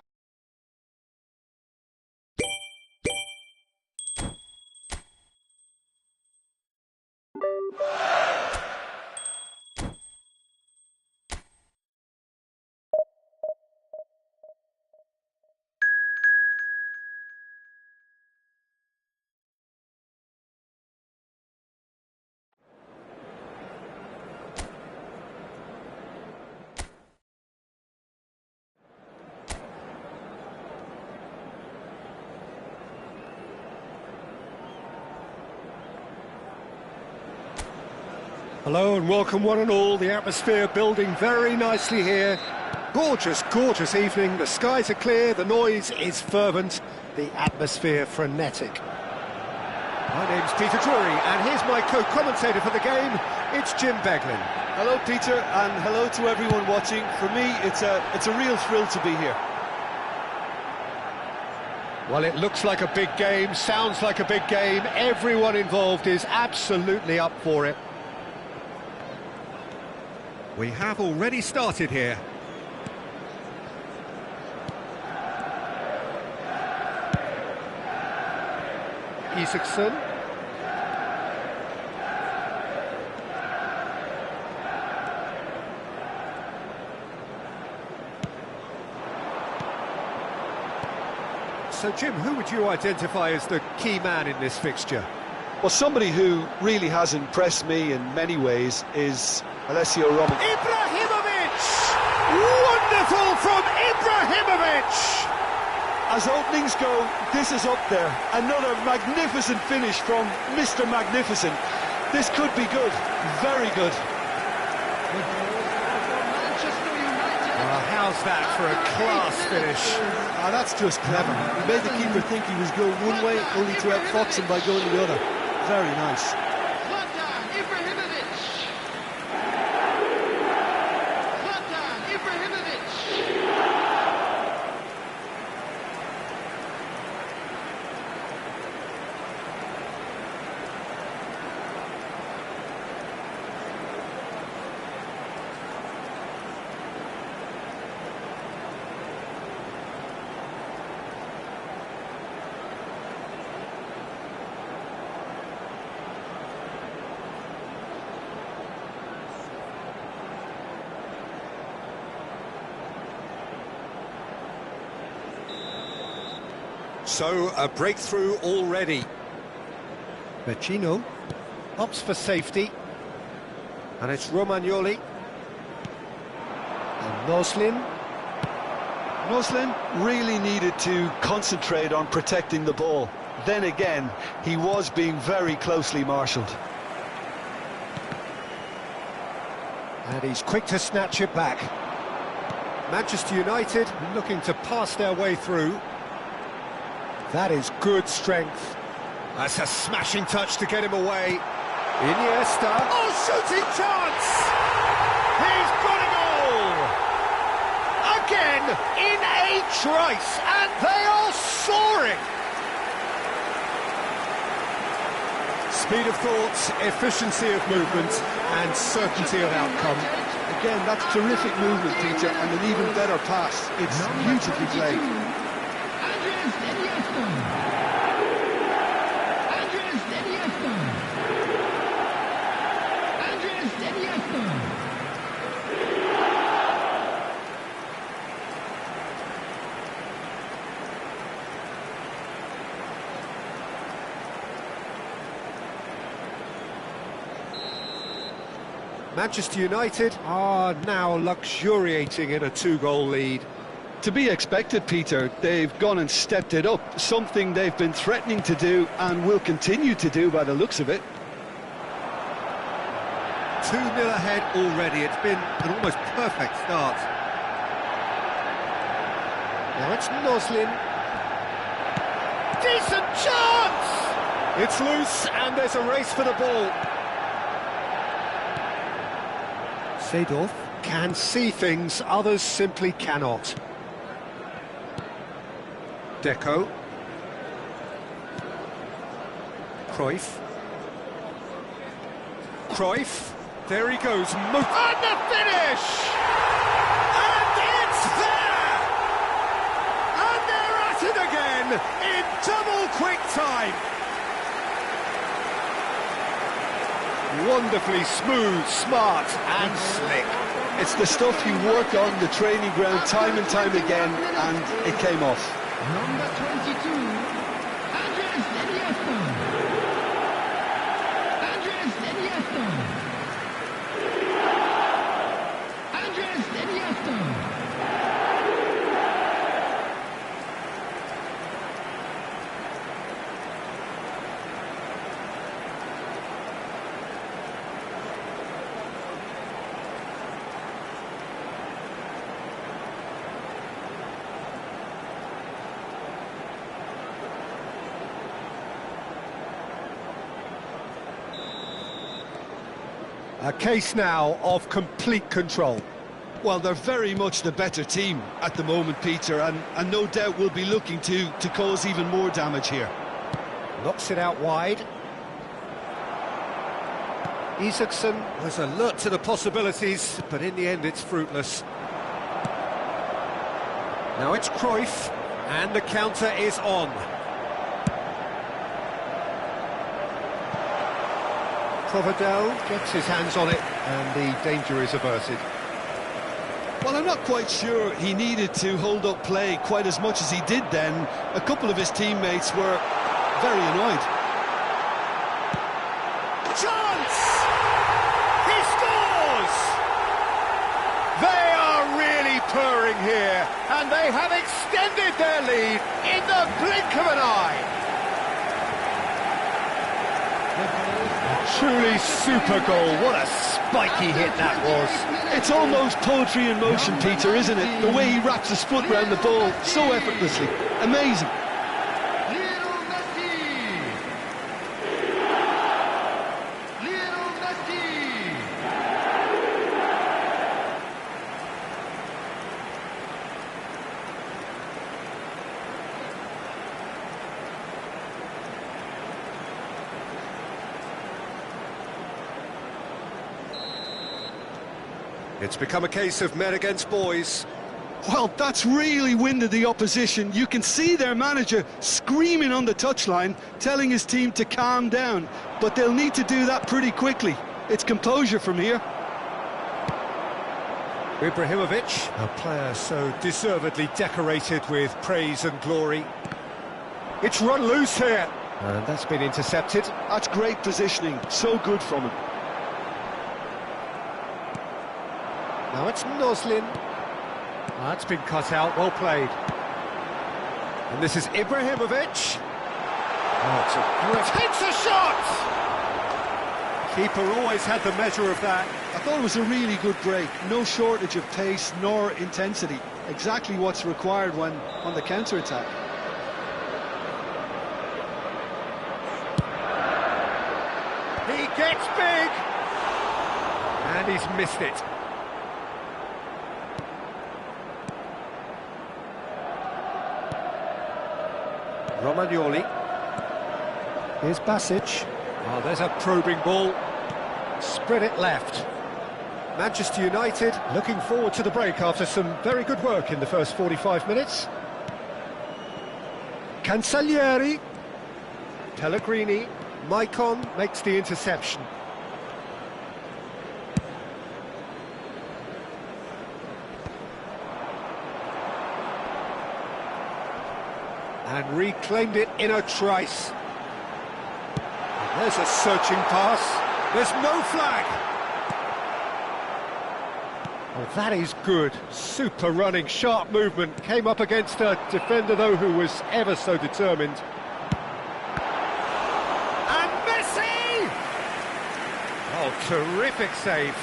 Hello and welcome one and all. The atmosphere building very nicely here. Gorgeous, gorgeous evening. The skies are clear, the noise is fervent, the atmosphere frenetic. My name's Peter Drury, and here's my co-commentator for the game. It's Jim Beglin. Hello, Peter, and hello to everyone watching. For me, it's a real thrill to be here. Well, it looks like a big game, sounds like a big game. Everyone involved is absolutely up for it. We have already started here. Isaacson. So, Jim, who would you identify as the key man in this fixture? Well, somebody who really has impressed me in many ways is Alessio Roman. Ibrahimovic! Wonderful from Ibrahimovic! As openings go, this is up there. Another magnificent finish from Mr. Magnificent. This could be good, very good. How's that for a class finish? That's just clever. He made the keeper think he was going one way, only to outfox him by going the other. Very nice. So, a breakthrough already. Vecino opts for safety. And it's Romagnoli. And Noslin. Noslin really needed to concentrate on protecting the ball. Then again, he was being very closely marshalled. And he's quick to snatch it back. Manchester United looking to pass their way through. That is good strength. That's a smashing touch to get him away. Iniesta. Oh, shooting chance! He's got a goal! Again, in a trice, and they are soaring! Speed of thought, efficiency of movement, and certainty of outcome. Again, that's terrific movement, Peter, and an even better pass. It's beautifully played. Manchester United are now luxuriating in a two-goal lead. To be expected, Peter. They've gone and stepped it up, something they've been threatening to do and will continue to do by the looks of it. 2-0 ahead already. It's been an almost perfect start. Now it's Noslin. Decent chance! It's loose and there's a race for the ball. Seedorf can see things others simply cannot. Deco. Cruyff. Cruyff. There he goes. And the finish! And it's there! And they're at it again in double quick time. Wonderfully smooth, smart and slick. It's the stuff you work on the training ground time and time again, and it came off. Number 22, Andres Iniesta. Andres Iniesta. Andres Iniesta. A case now of complete control. Well, they're very much the better team at the moment, Peter, and no doubt will be looking to cause even more damage here. Knocks it out wide. Isaacson was alert to the possibilities, but in the end it's fruitless. Now it's Cruyff, and the counter is on. Provedel gets his hands on it, and the danger is averted. Well, I'm not quite sure he needed to hold up play quite as much as he did then. A couple of his teammates were very annoyed. Chance! He scores! They are really purring here, and they have extended their lead in the blink of an eye. Truly super goal. What a spiky hit that was. It's almost poetry in motion, Peter, isn't it? The way he wraps his foot around the ball so effortlessly. Amazing. It's become a case of men against boys. Well, that's really winded the opposition. You can see their manager screaming on the touchline, telling his team to calm down. But they'll need to do that pretty quickly. It's composure from here. Ibrahimovic, a player so deservedly decorated with praise and glory. It's run loose here. And that's been intercepted. That's great positioning. So good from him. Now it's Noslin. That's been cut out, well played. And this is Ibrahimovic. Oh, it's a great... Hits a shot! Keeper always had the measure of that. I thought it was a really good break. No shortage of pace nor intensity. Exactly what's required when on the counter-attack. He gets big! And he's missed it. Romagnoli. Here's Basic. Oh, there's a probing ball. Spread it left. Manchester United looking forward to the break after some very good work in the first 45 minutes. Cancellieri. Pellegrini. Maicon makes the interception. And reclaimed it in a trice. There's a searching pass. There's no flag. Oh, that is good. Super running, sharp movement. Came up against a defender, though, who was ever so determined. And Messi! Oh, terrific save.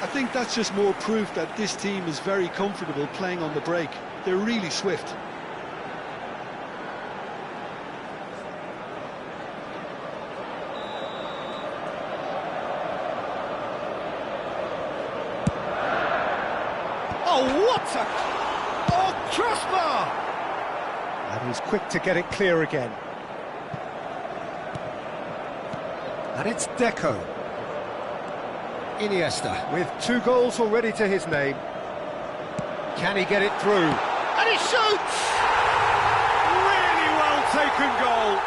I think that's just more proof that this team is very comfortable playing on the break. They're really swift. Oh, what a... Oh, crossbar! And he's quick to get it clear again. And it's Deco. Iniesta with 2 goals already to his name. Can he get it through? And he shoots! Really well taken goal.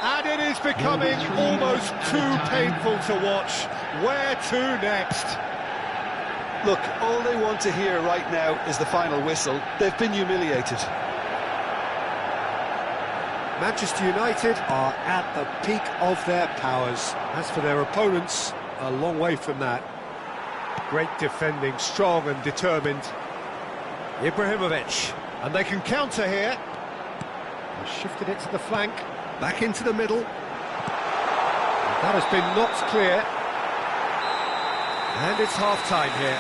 And it is becoming almost too painful to watch. Where to next? Look, all they want to hear right now is the final whistle. They've been humiliated. Manchester United are at the peak of their powers. As for their opponents, a long way from that. Great defending, strong and determined. Ibrahimovic, and they can counter here. They shifted it to the flank, back into the middle. That has been knocked clear. And it's half-time here.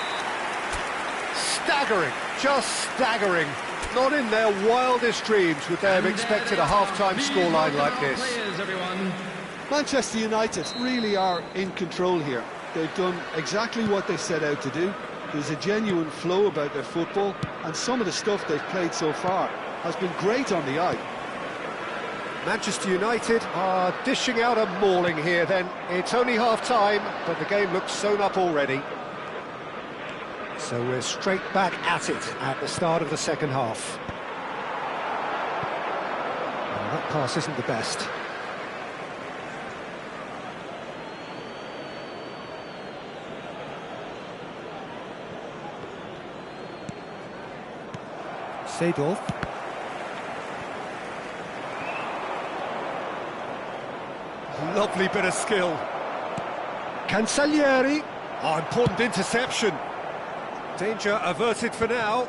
Staggering, just staggering. Not in their wildest dreams would they have expected a half-time scoreline like this. Players, everyone. Manchester United really are in control here. They've done exactly what they set out to do. There's a genuine flow about their football, and some of the stuff they've played so far has been great on the eye. Manchester United are dishing out a mauling here then. It's only half-time, but the game looks sewn up already. So we're straight back at it at the start of the second half. And that pass isn't the best. Seedorf. Lovely bit of skill. Cancellieri. Oh, important interception. Danger averted for now.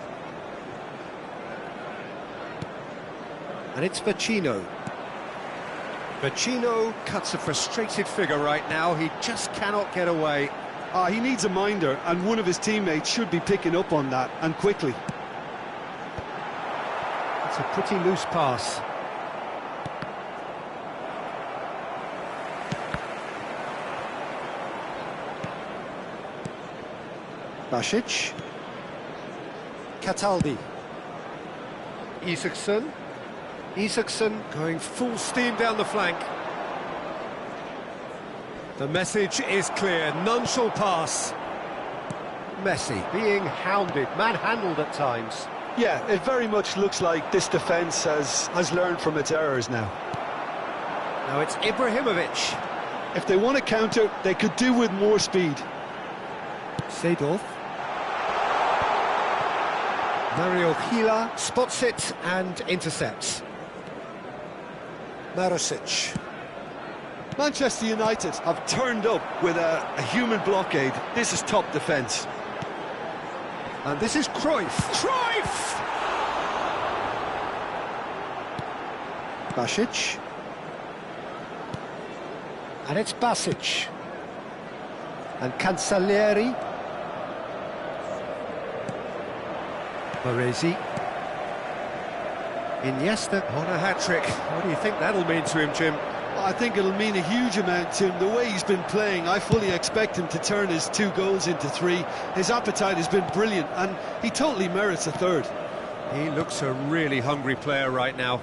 And it's Vecino. Vecino cuts a frustrated figure right now. He just cannot get away. He needs a minder, and one of his teammates should be picking up on that, and quickly. It's a pretty loose pass. Basic. Cataldi. Isaacson. Isaacson going full steam down the flank. The message is clear, none shall pass. Messi being hounded, manhandled at times. Yeah, it very much looks like this defence has learned from its errors now. Now it's Ibrahimovic. If they want to counter, they could do with more speed. Seedorf. Mario Gila spots it and intercepts. Marusic. Manchester United have turned up with a human blockade. This is top defence. And this is Cruyff. Cruyff! Basic. And it's Basic. And Cancellieri. Baresi. Iniesta on a hat-trick. What do you think that'll mean to him, Jim? I think it'll mean a huge amount to him. The way he's been playing, I fully expect him to turn his 2 goals into 3. His appetite has been brilliant, and he totally merits a third. He looks a really hungry player right now.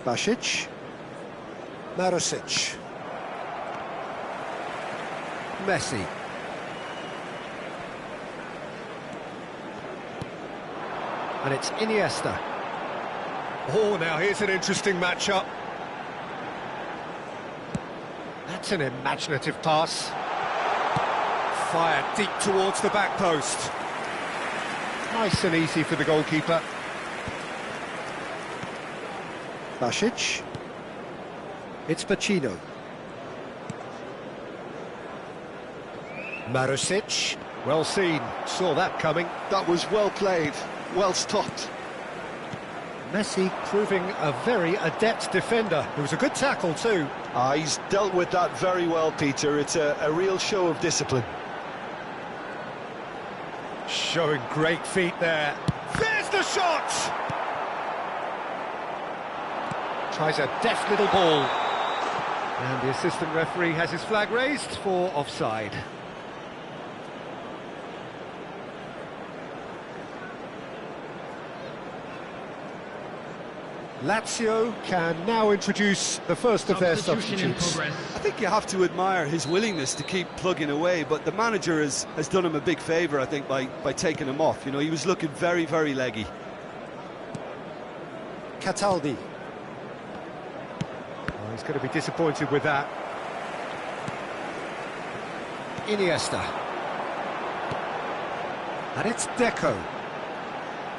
Basic. Marusic. Messi. And it's Iniesta. Oh, now here's an interesting matchup. That's an imaginative pass. Fired deep towards the back post. Nice and easy for the goalkeeper. Basic. It's Vecino. Marusic. Well seen. Saw that coming. That was well played, well stopped. Messi proving a very adept defender. It was a good tackle too. He's dealt with that very well, Peter. It's a real show of discipline. Showing great feet there. There's the shot! Tries a deft little ball. And the assistant referee has his flag raised for offside. Lazio can now introduce the first of their substitutes. I think you have to admire his willingness to keep plugging away, but the manager has done him a big favour, I think, by taking him off. You know, he was looking very, very leggy. Cataldi. Oh, he's going to be disappointed with that. Iniesta. And it's Deco.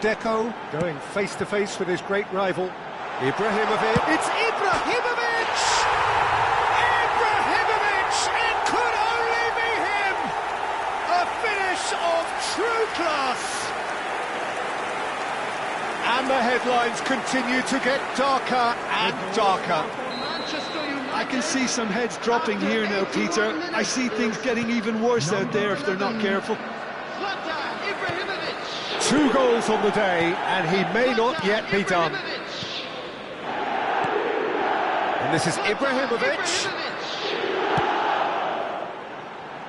Deco going face-to-face with his great rival. Ibrahimovic. It's Ibrahimovic! Ibrahimovic! It could only be him! A finish of true class! And the headlines continue to get darker and darker. I can see some heads dropping here now, Peter. I see things getting even worse out there if they're not careful. 2 goals on the day, and he may not yet be done. And this is Ibrahimovic.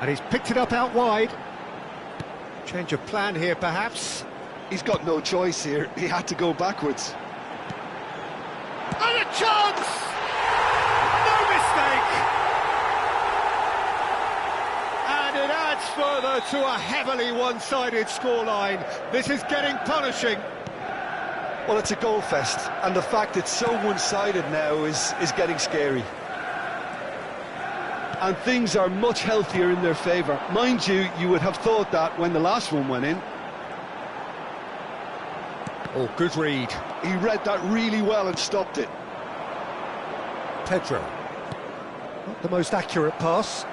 And he's picked it up out wide. Change of plan here, perhaps. He's got no choice here. He had to go backwards. And a chance! No mistake! And it adds further to a heavily one-sided scoreline. This is getting punishing. Well, it's a goal fest, and the fact it's so one-sided now is getting scary. And things are much healthier in their favour. Mind you, you would have thought that when the last one went in. Oh, good read. He read that really well and stopped it. Pedro. Not the most accurate pass.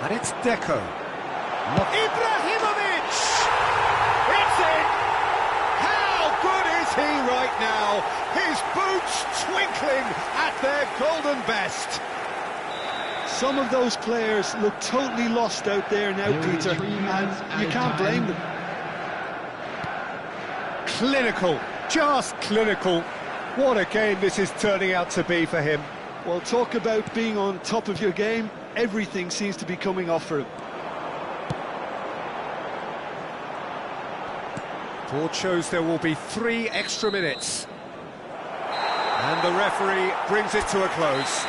And it's Deco. Ibrahimovic! It's in! How good is he right now? His boots twinkling at their golden best. Some of those players look totally lost out there now, Peter, and you can't blame them. Clinical, just clinical. What a game this is turning out to be for him. Well, talk about being on top of your game. Everything seems to be coming off for him. Board shows there will be 3 extra minutes. And the referee brings it to a close.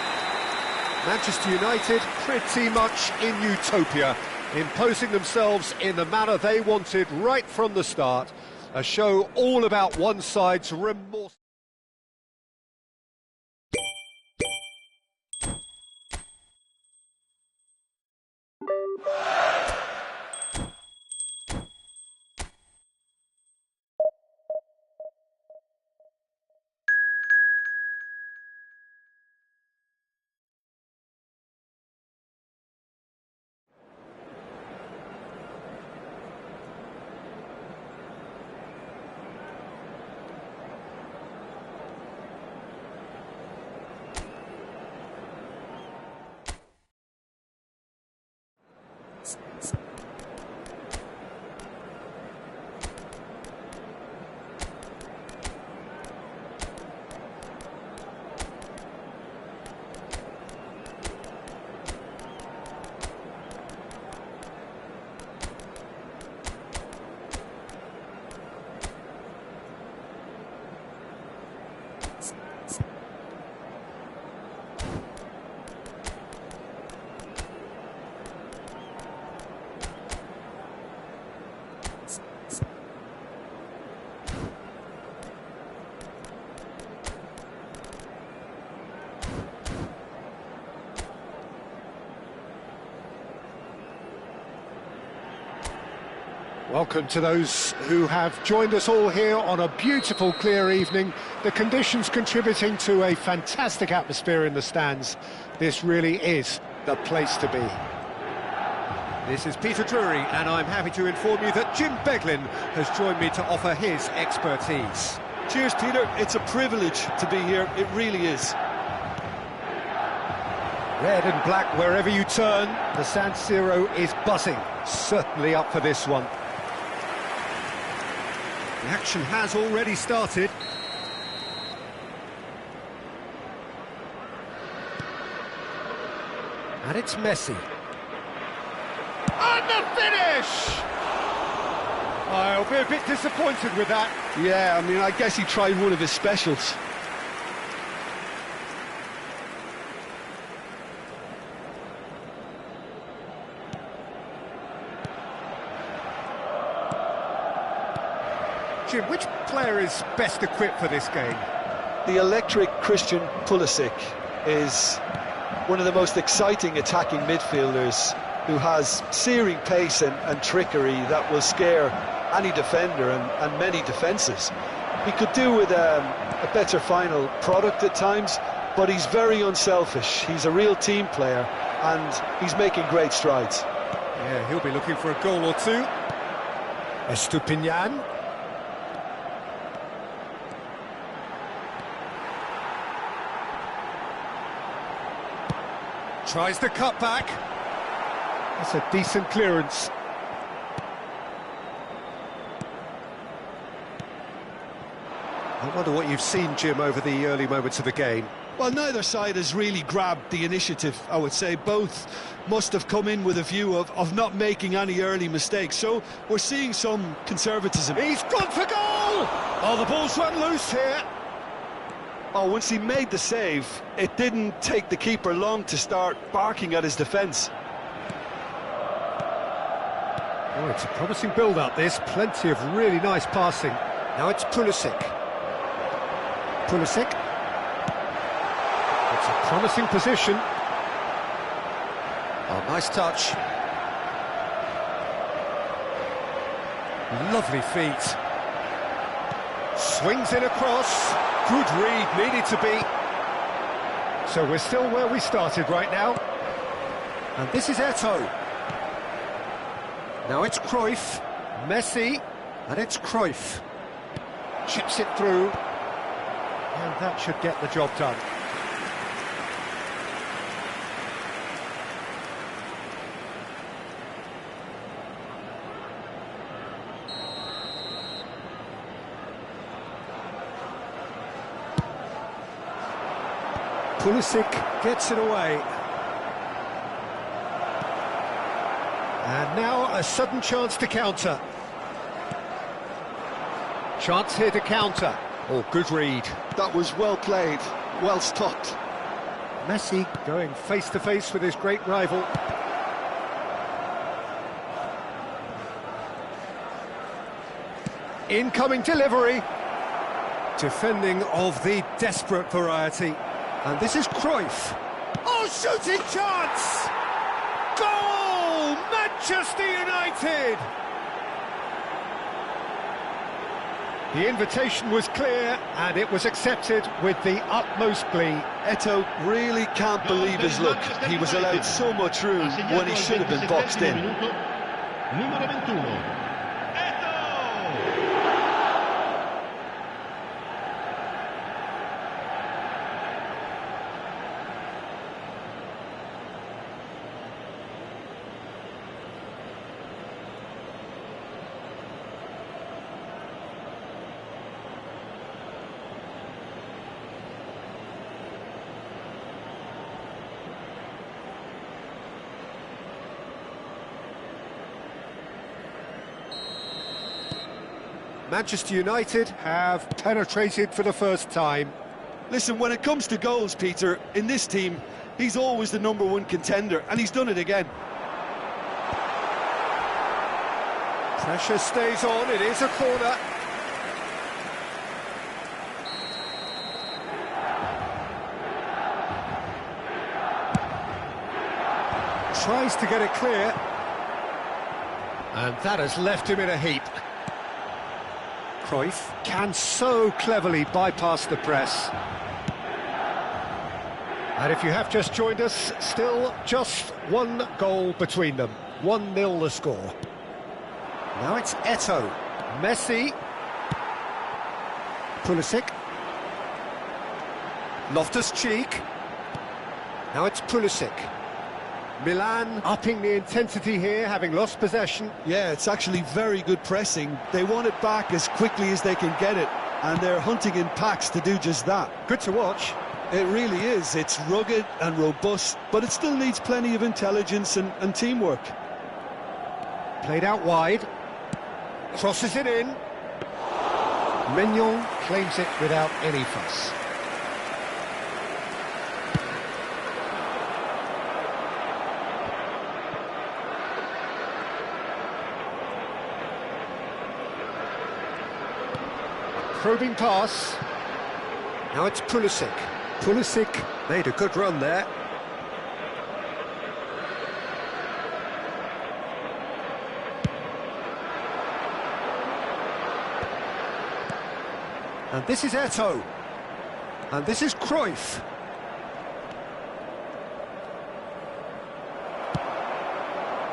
Manchester United pretty much in utopia, imposing themselves in the manner they wanted right from the start. A show all about one side's remorse. Welcome to those who have joined us all here on a beautiful, clear evening. The conditions contributing to a fantastic atmosphere in the stands. This really is the place to be. This is Peter Drury, and I'm happy to inform you that Jim Beglin has joined me to offer his expertise. Cheers, Peter. It's a privilege to be here. It really is. Red and black wherever you turn, the San Siro is buzzing. Certainly up for this one. The action has already started. And it's Messi. And the finish! I'll be a bit disappointed with that. Yeah, I mean, I guess he tried one of his specials. Jim, which player is best equipped for this game? The electric Christian Pulisic is one of the most exciting attacking midfielders who has searing pace and trickery that will scare any defender and many defences. He could do with a better final product at times, but he's very unselfish. He's a real team player and he's making great strides. Yeah, he'll be looking for a goal or two. Estupinian. Tries the cut back. That's a decent clearance. I wonder what you've seen, Jim, over the early moments of the game. Well, neither side has really grabbed the initiative, I would say. Both must have come in with a view of not making any early mistakes. So we're seeing some conservatism. He's gone for goal! Oh, the ball's run loose here. Oh, once he made the save, it didn't take the keeper long to start barking at his defence. Oh, it's a promising build-up, this. Plenty of really nice passing. Now it's Pulisic. Pulisic. It's a promising position. Oh, nice touch. Lovely feet. Swings in across. Good read, needed to be. So we're still where we started right now. And this is Eto'o. Now it's Cruyff. Messi. And it's Cruyff. Chips it through. And that should get the job done. Pulisic gets it away. And now a sudden chance to counter. Chance here to counter. Oh, good read. That was well played, well stopped. Messi going face-to-face with his great rival. Incoming delivery. Defending of the desperate variety. And this is Cruyff. Oh, shooting chance! Goal! Manchester United! The invitation was clear, and it was accepted with the utmost glee. Eto'o really can't believe his luck. He was allowed so much room when he should have been boxed in. Numero 21. Manchester United have penetrated for the first time. Listen, when it comes to goals, Peter, in this team, he's always the #1 contender, and he's done it again. Pressure stays on, it is a corner. Tries to get it clear. And that has left him in a heap. Cruyff can so cleverly bypass the press. And if you have just joined us, still just one goal between them. 1-0 the score. Now it's Eto'o. Messi. Pulisic. Loftus-Cheek. Now it's Pulisic. Milan upping the intensity here, having lost possession. Yeah, it's actually very good pressing. They want it back as quickly as they can get it, and they're hunting in packs to do just that. Good to watch. It really is. It's rugged and robust, but it still needs plenty of intelligence and teamwork. Played out wide. Crosses it in. Mignon claims it without any fuss. Probing pass. Now it's Pulisic. Pulisic made a good run there. And this is Eto'o. And this is Cruyff.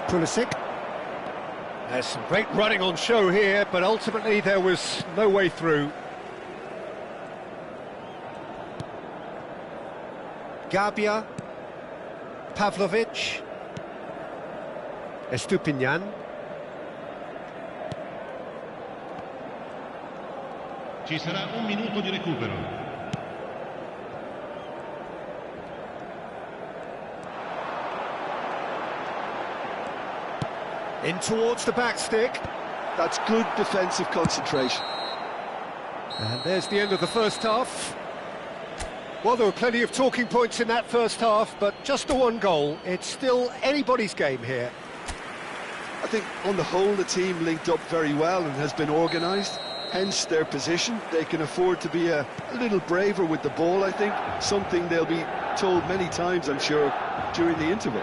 Pulisic. There's some great running on show here, but ultimately there was no way through. Gabia, Pavlovic, Estupinian. Ci sarà un minuto di recupero. In towards the back stick. That's good defensive concentration. And there's the end of the first half. Well, there were plenty of talking points in that first half, but just the one goal. It's still anybody's game here. I think on the whole the team linked up very well and has been organised, hence their position. They can afford to be a little braver with the ball, I think, something they'll be told many times, I'm sure, during the interval.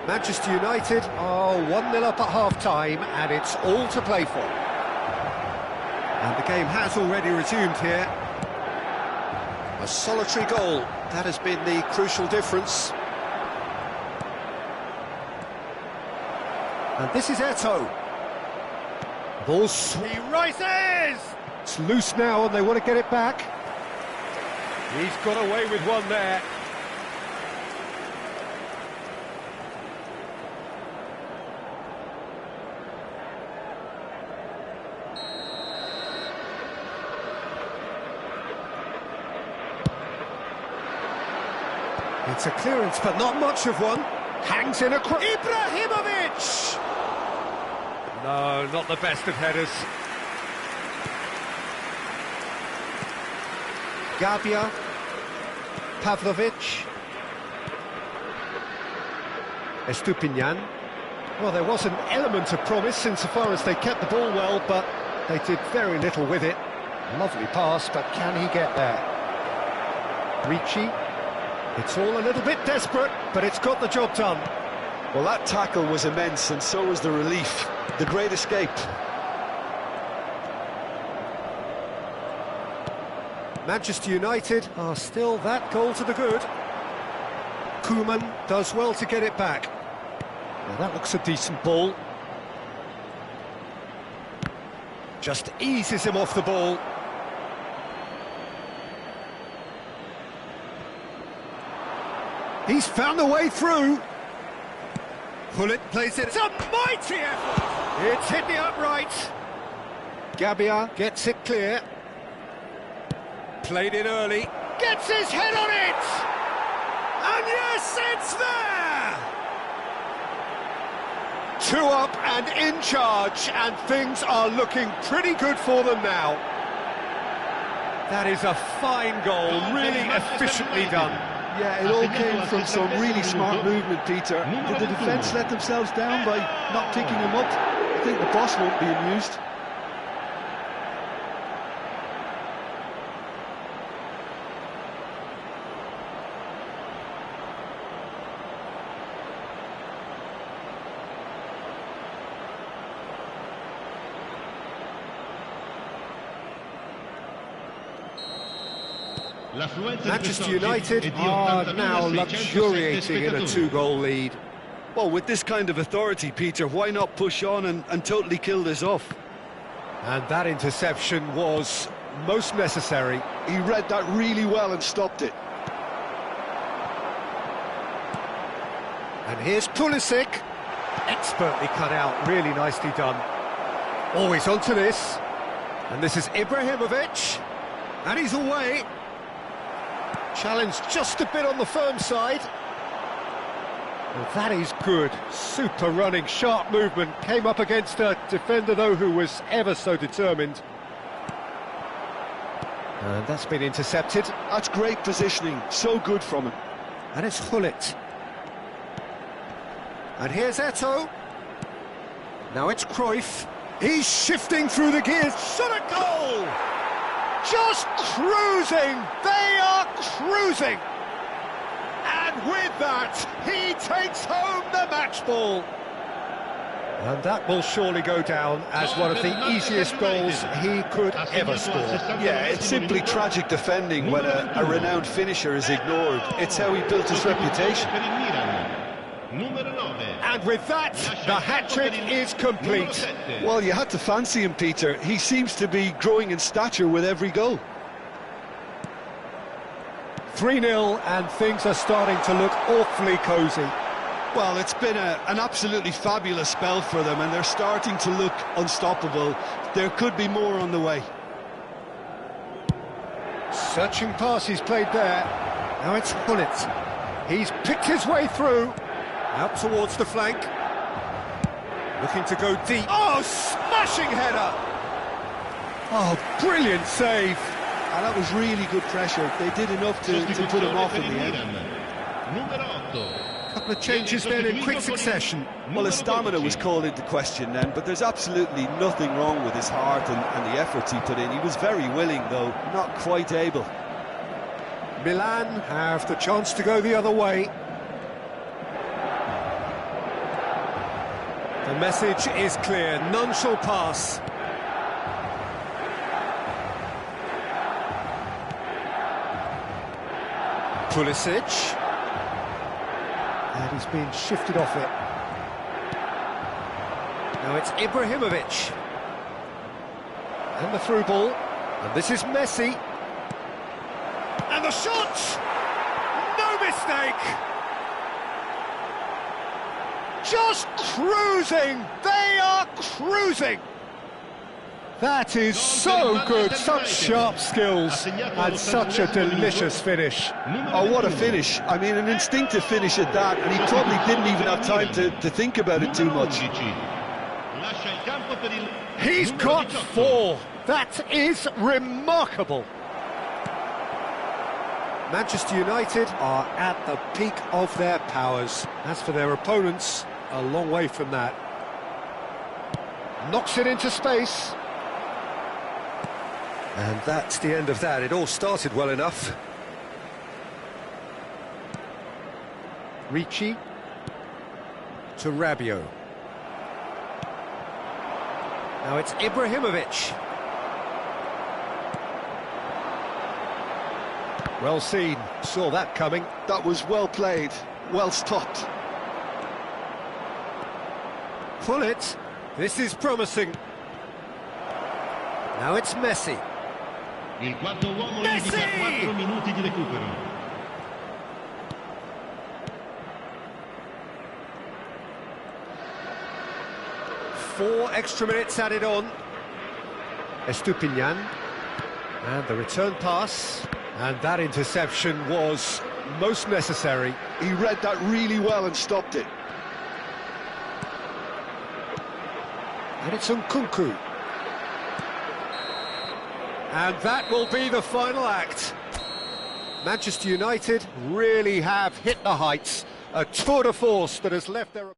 Manchester United are 1-0 up at half-time, and it's all to play for. And the game has already resumed here. A solitary goal, that has been the crucial difference. And this is Eto'o. Ball's... He rises! It's loose now and they want to get it back. He's got away with one there. It's a clearance, but not much of one. Hangs in a cross. Ibrahimovic! No, not the best of headers. Gabia, Pavlovic, Estupinian. Well, there was an element of promise insofar as they kept the ball well, but they did very little with it. Lovely pass, but can he get there? Ricci. It's all a little bit desperate, but it's got the job done. Well, that tackle was immense, and so was the relief. The great escape. Manchester United are still that goal to the good. Koeman does well to get it back. Well, that looks a decent ball. Just eases him off the ball. He's found a way through. Pullet plays it. It's a mighty effort. It's hit the upright. Gabia gets it clear. Played in early. Gets his head on it. And yes, it's there. 2 up and in charge, and things are looking pretty good for them now. That is a fine goal, really efficiently done. Yeah, it all came from some really smart movement, Peter. Did the defence let themselves down by not picking him up? I think the boss won't be amused. Manchester United are now luxuriating in a 2-goal lead. Well, with this kind of authority, Peter, why not push on and totally kill this off? And that interception was most necessary. He read that really well and stopped it. And here's Pulisic. Expertly cut out, really nicely done. Always onto this. And this is Ibrahimovic. And he's away. Challenged just a bit on the firm side. Well, that is good. Super running, sharp movement. Came up against a defender, though, who was ever so determined. And that's been intercepted. That's great positioning. So good from him. And it's Hullet. And here's Eto'o. Now it's Cruyff. He's shifting through the gears. Shot a goal! Just cruising! They are cruising! And with that, he takes home the match ball. And that will surely go down as one of the easiest goals he could ever score. Yeah, it's simply tragic defending when a renowned finisher is ignored. It's how he built his reputation. And with that, the hat-trick is complete. Well, you had to fancy him, Peter. He seems to be growing in stature with every goal. 3-0, and things are starting to look awfully cosy. Well, it's been an absolutely fabulous spell for them, and they're starting to look unstoppable. There could be more on the way. Searching pass he's played there. Now it's Gullit. He's picked his way through. Out towards the flank. Looking to go deep. Oh, smashing header! Oh, brilliant save. And that was really good pressure. They did enough to put him off in the end. A couple of changes then in quick succession. Well, his stamina was called into question then, but there's absolutely nothing wrong with his heart and the efforts he put in. He was very willing, though, not quite able. Milan have the chance to go the other way. The message is clear, none shall pass. Pulisic. And he's been shifted off it. Now it's Ibrahimovic. And the through ball. And this is Messi. And the shot! No mistake! Just cruising! They are cruising! That is so good, such sharp skills, and such a delicious finish. Oh, what a finish. I mean, an instinctive finish at that, and he probably didn't even have time to think about it too much. He's got 4. That is remarkable. Manchester United are at the peak of their powers. As for their opponents, a long way from that. Knocks it into space. And that's the end of that. It all started well enough. Ricci to Rabiot. Now it's Ibrahimovic. Well seen, saw that coming. That was well played, well stopped. Pull it. This is promising. Now it's Messi. Il quarto uomo indica 4 minuti di recupero. Four extra minutes added on. Estupinian. And the return pass. And that interception was most necessary. He read that really well and stopped it. And it's Nkunku. And that will be the final act. Manchester United really have hit the heights. A tour de force that has left their...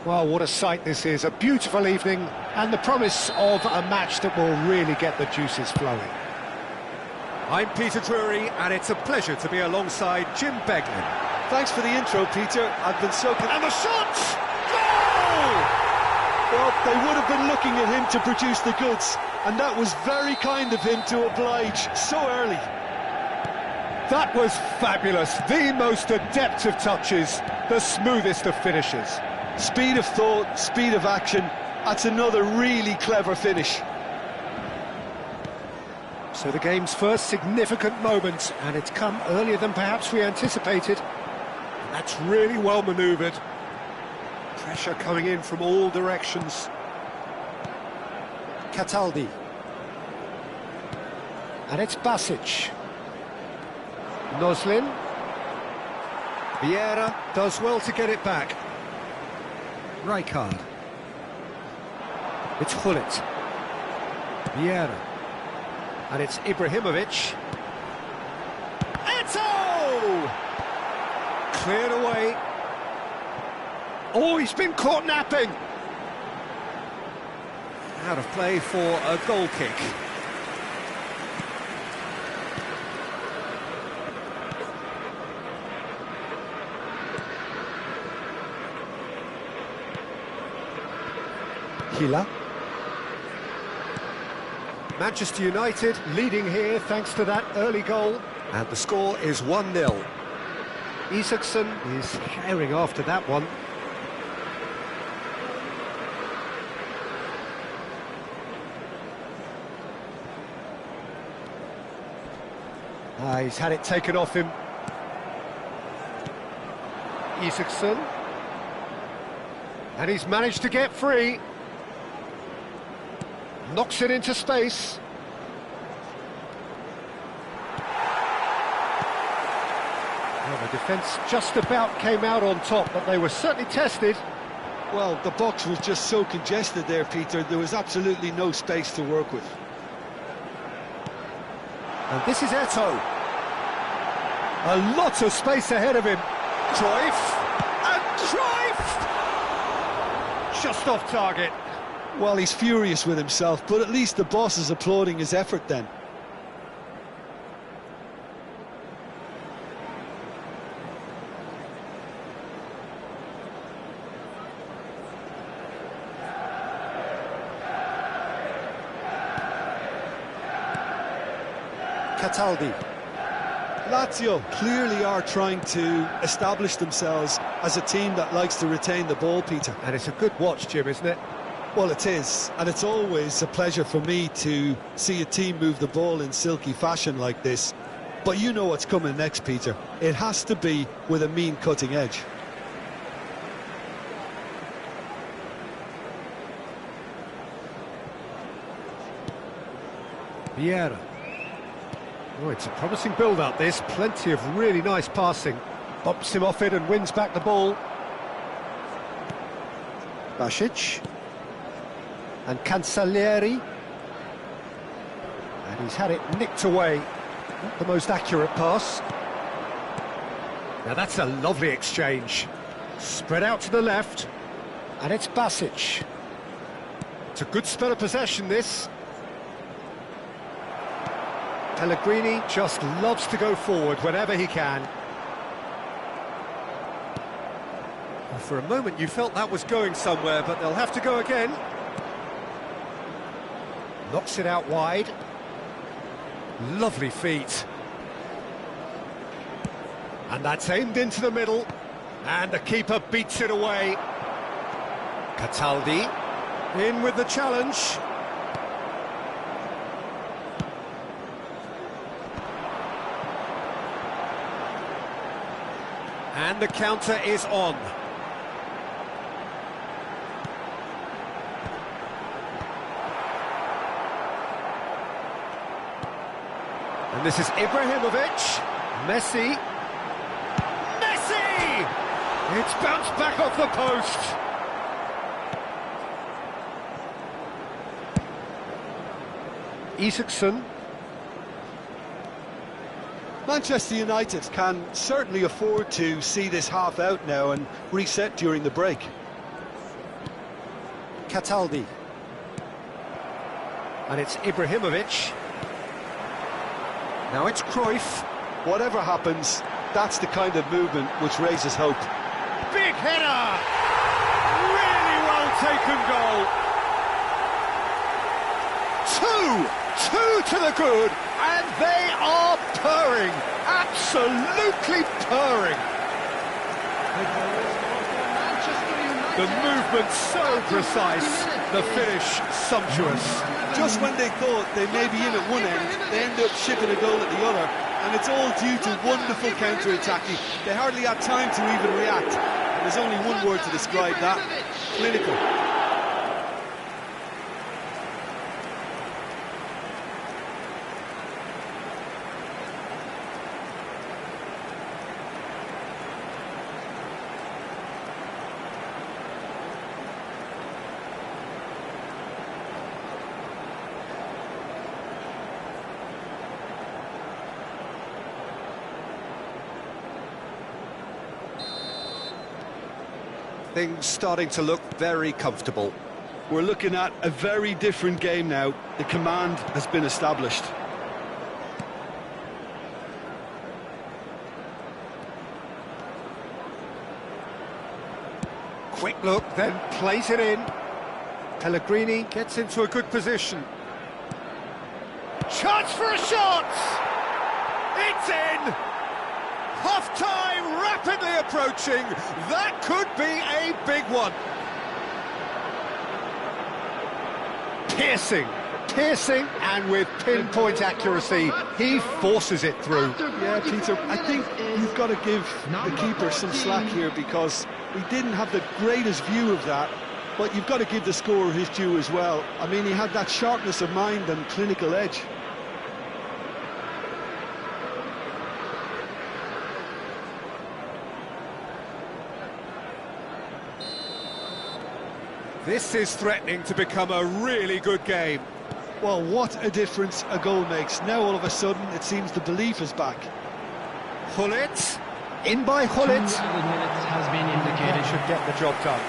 Well, what a sight this is. A beautiful evening and the promise of a match that will really get the juices flowing. I'm Peter Drury, and it's a pleasure to be alongside Jim Beglin. Thanks for the intro, Peter. I've been so... And the shot! Goal! Well, they would have been looking at him to produce the goods, and that was very kind of him to oblige so early. That was fabulous. The most adept of touches, the smoothest of finishes. Speed of thought, speed of action, That's another really clever finish. So the game's first significant moment, and it's come earlier than perhaps we anticipated. That's really well manoeuvred. Pressure coming in from all directions. Cataldi. And it's Basic. Noslin. Vieira does well to get it back. Rijkaard. It's Gullit. Vieira. And it's Ibrahimovic. Eto'o! Cleared away. Oh, he's been caught napping. Out of play for a goal kick. Hila. Manchester United leading here thanks to that early goal, and the score is 1-0. Isaacson is herring after that one. He's had it taken off him. Isaacson. And he's managed to get free. Knocks it into space. Well, the defence just about came out on top, but they were certainly tested. Well, the box was just so congested there, Peter. There was absolutely no space to work with. And this is Eto'o. A lot of space ahead of him. Cruyff. And Cruyff! Just off target. Well, he's furious with himself, but at least the boss is applauding his effort then. Cataldi. Lazio clearly are trying to establish themselves as a team that likes to retain the ball, Peter. And it's a good watch, Jim, isn't it? Well, it is, and it's always a pleasure for me to see a team move the ball in silky fashion like this. But you know what's coming next, Peter. It has to be with a mean cutting edge. Vieira. Oh, it's a promising build-up, this. Plenty of really nice passing. Bumps him off it and wins back the ball. Basic. And Cancellieri. And he's had it nicked away. Not the most accurate pass. Now that's a lovely exchange. Spread out to the left. And it's Basic. It's a good spell of possession, this. Pellegrini just loves to go forward whenever he can. Well, for a moment you felt that was going somewhere, but they'll have to go again. Knocks it out wide. Lovely feet. And that's aimed into the middle. And the keeper beats it away. Cataldi in with the challenge. And the counter is on. And this is Ibrahimovic. Messi. Messi! It's bounced back off the post. Isaacson. Manchester United can certainly afford to see this half out now and reset during the break. Cataldi. And it's Ibrahimovic. Now it's Cruyff. Whatever happens, that's the kind of movement which raises hope. Big header! Really well taken goal. Two to the good, and they are purring, absolutely purring. The movement so precise. The finish, sumptuous. Just when they thought they may be in at one end, they end up shipping a goal at the other, and it's all due to wonderful counter-attacking. They hardly had time to even react. And there's only one word to describe that: clinical. Things starting to look very comfortable. We're looking at a very different game now. The command has been established. Quick look, then plays it in. Pellegrini gets into a good position. Chance for a shot! It's in! Half-time rapidly approaching. That could be a big one. Piercing, and with pinpoint accuracy, he forces it through. Yeah, Peter, I think you've got to give the keeper some slack here, because he didn't have the greatest view of that, but you've got to give the scorer his due as well. I mean, he had that sharpness of mind and clinical edge. This is threatening to become a really good game. Well, what a difference a goal makes. Now all of a sudden it seems the belief is back. Hullet, in by Hullet. 2 minutes has been indicated. That should get the job done.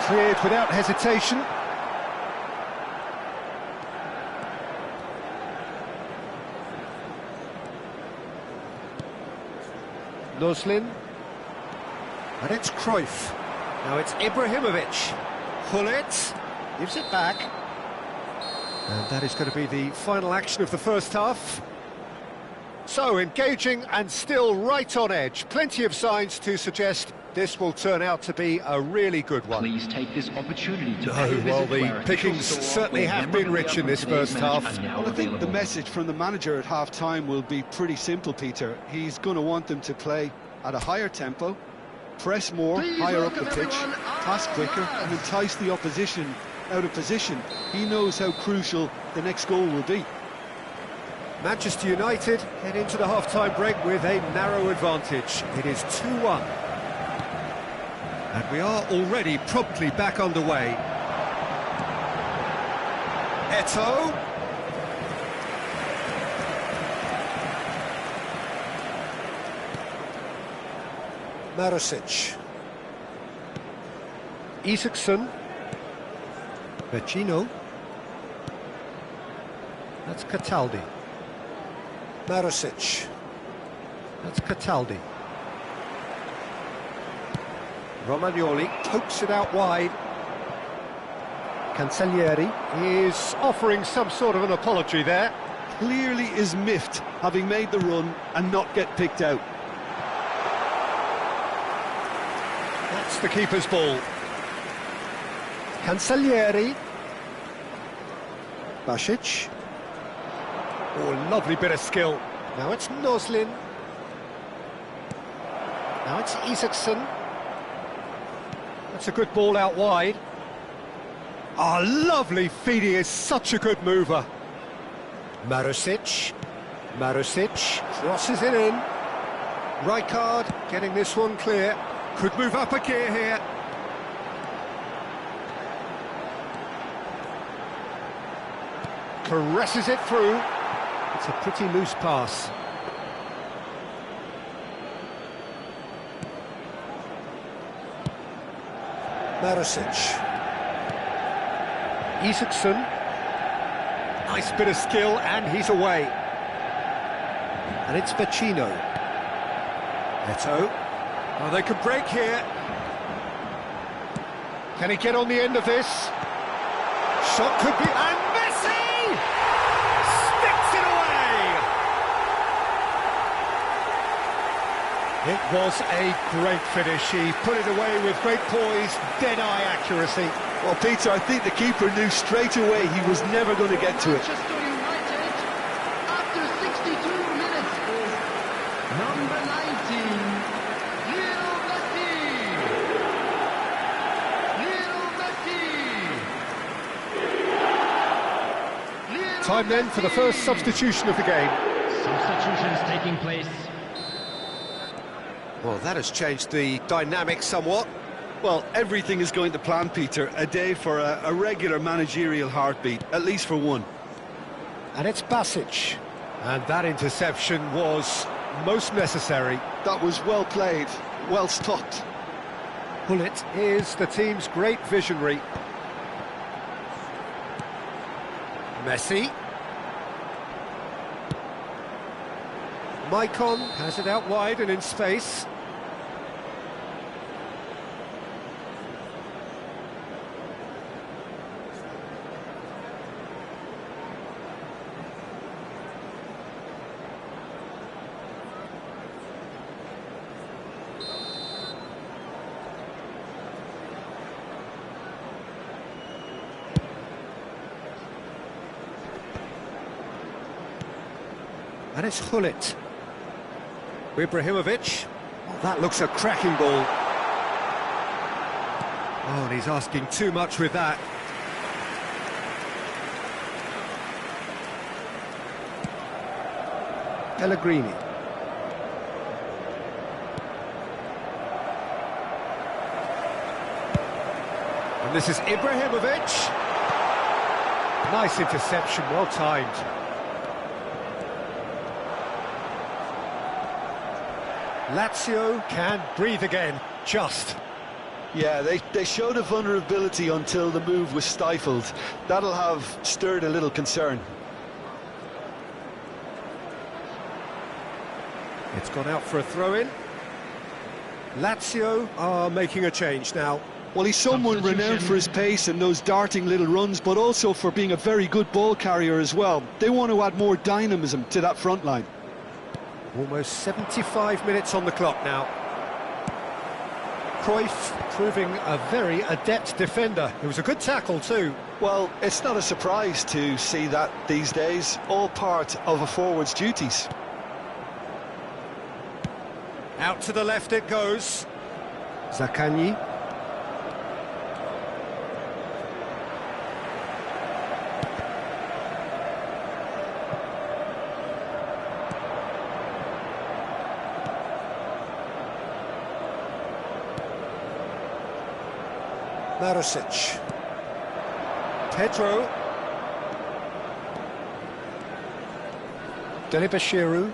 Cleared without hesitation. Noslin, and it's Cruyff. Now it's Ibrahimovic. Hullet gives it back, and that is going to be the final action of the first half. So engaging and still right on edge. Plenty of signs to suggest this will turn out to be a really good one. Please take this opportunity to Well, the pickings certainly have been rich in this first half. Well, I think the message from the manager at half-time will be pretty simple, Peter. He's going to want them to play at a higher tempo, press more, higher up the pitch, pass quicker, and entice the opposition out of position. He knows how crucial the next goal will be. Manchester United head into the half-time break with a narrow advantage. It is 2-1. And we are already promptly back underway. Eto'o. Marusic. Isaacson. Vecino. That's Cataldi. Marusic. That's Cataldi. Romagnoli pokes it out wide. Cancellieri is offering some sort of an apology there. Clearly is miffed, having made the run and not get picked out. That's the keeper's ball. Cancellieri. Basic. Oh, lovely bit of skill. Now it's Noslin. Now it's Isaacson. That's a good ball out wide. Ah, lovely feed, he is such a good mover. Marusic. Marusic crosses it in. Rijkaard getting this one clear. Could move up a gear here. Caresses it through. It's a pretty loose pass. Marusic. Isaacson. Nice bit of skill, and he's away. And it's Vecino. Eto'o. Oh, they could break here. Can he get on the end of this? Shot could be... And Messi! Sticks it away! It was a great finish. He put it away with great poise, dead-eye accuracy. Well, Peter, I think the keeper knew straight away he was never going to get to it. Manchester United, after 62 minutes, is number 19, Lionel Messi. Lionel Messi. Lionel Time then for the first substitution of the game. Substitutions taking place. Well, that has changed the dynamic somewhat. Well, everything is going to plan, Peter. A day for a regular managerial heartbeat, at least for one. And it's Basic. And that interception was most necessary. That was well played, well stopped. Gullit is the team's great visionary. Messi. Maicon has it out wide and in space. And it's Gullit. Ibrahimovic. Oh, that looks a cracking ball. Oh, and he's asking too much with that. Pellegrini. And this is Ibrahimovic. Nice interception, well timed. Lazio can breathe again, just. Yeah, they showed a vulnerability until the move was stifled. That'll have stirred a little concern. It's gone out for a throw-in. Lazio are making a change now. Well, he's someone renowned for his pace and those darting little runs, but also for being a very good ball carrier as well. They want to add more dynamism to that front line. Almost 75 minutes on the clock now. Cruyff proving a very adept defender. It was a good tackle too. Well, it's not a surprise to see that these days, all part of a forward's duties. Out to the left it goes. Zaccagni. Marusic. Pedro. Delibashiru.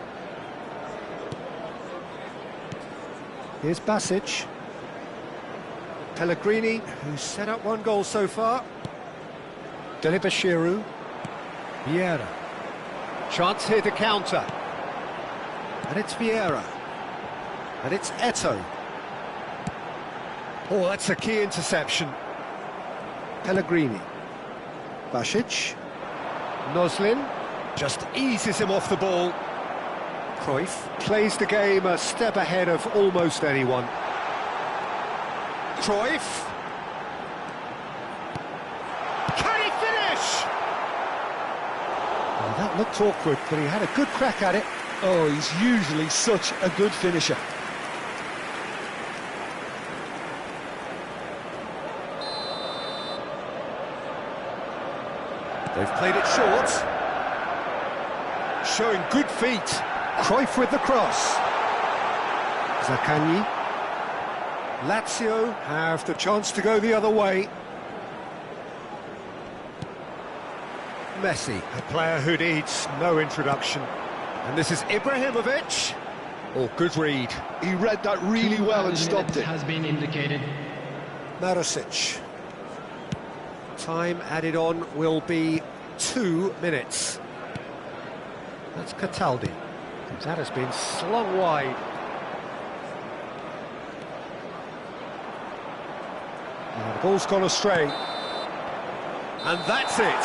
Here's Basic. Pellegrini, who's set up one goal so far. Delibashiru. Vieira. Chance here to counter. And it's Vieira. And it's Eto'o. Oh, that's a key interception. Pellegrini. Basic. Noslin just eases him off the ball. Cruyff plays the game a step ahead of almost anyone. Cruyff. Can he finish? Well, that looked awkward, but he had a good crack at it. Oh, he's usually such a good finisher. They've played it short. Showing good feet. Cruyff with the cross. Zaccagni. Lazio have the chance to go the other way. Messi, a player who needs no introduction. And this is Ibrahimovic. Oh, good read. He read that really well and stopped it. Has been indicated. Marusic. Time added on will be 2 minutes. That's Cataldi. That has been slung wide. And the ball's gone astray. And that's it.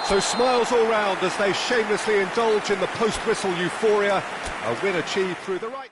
So smiles all round as they shamelessly indulge in the post-whistle euphoria. A win achieved through the right...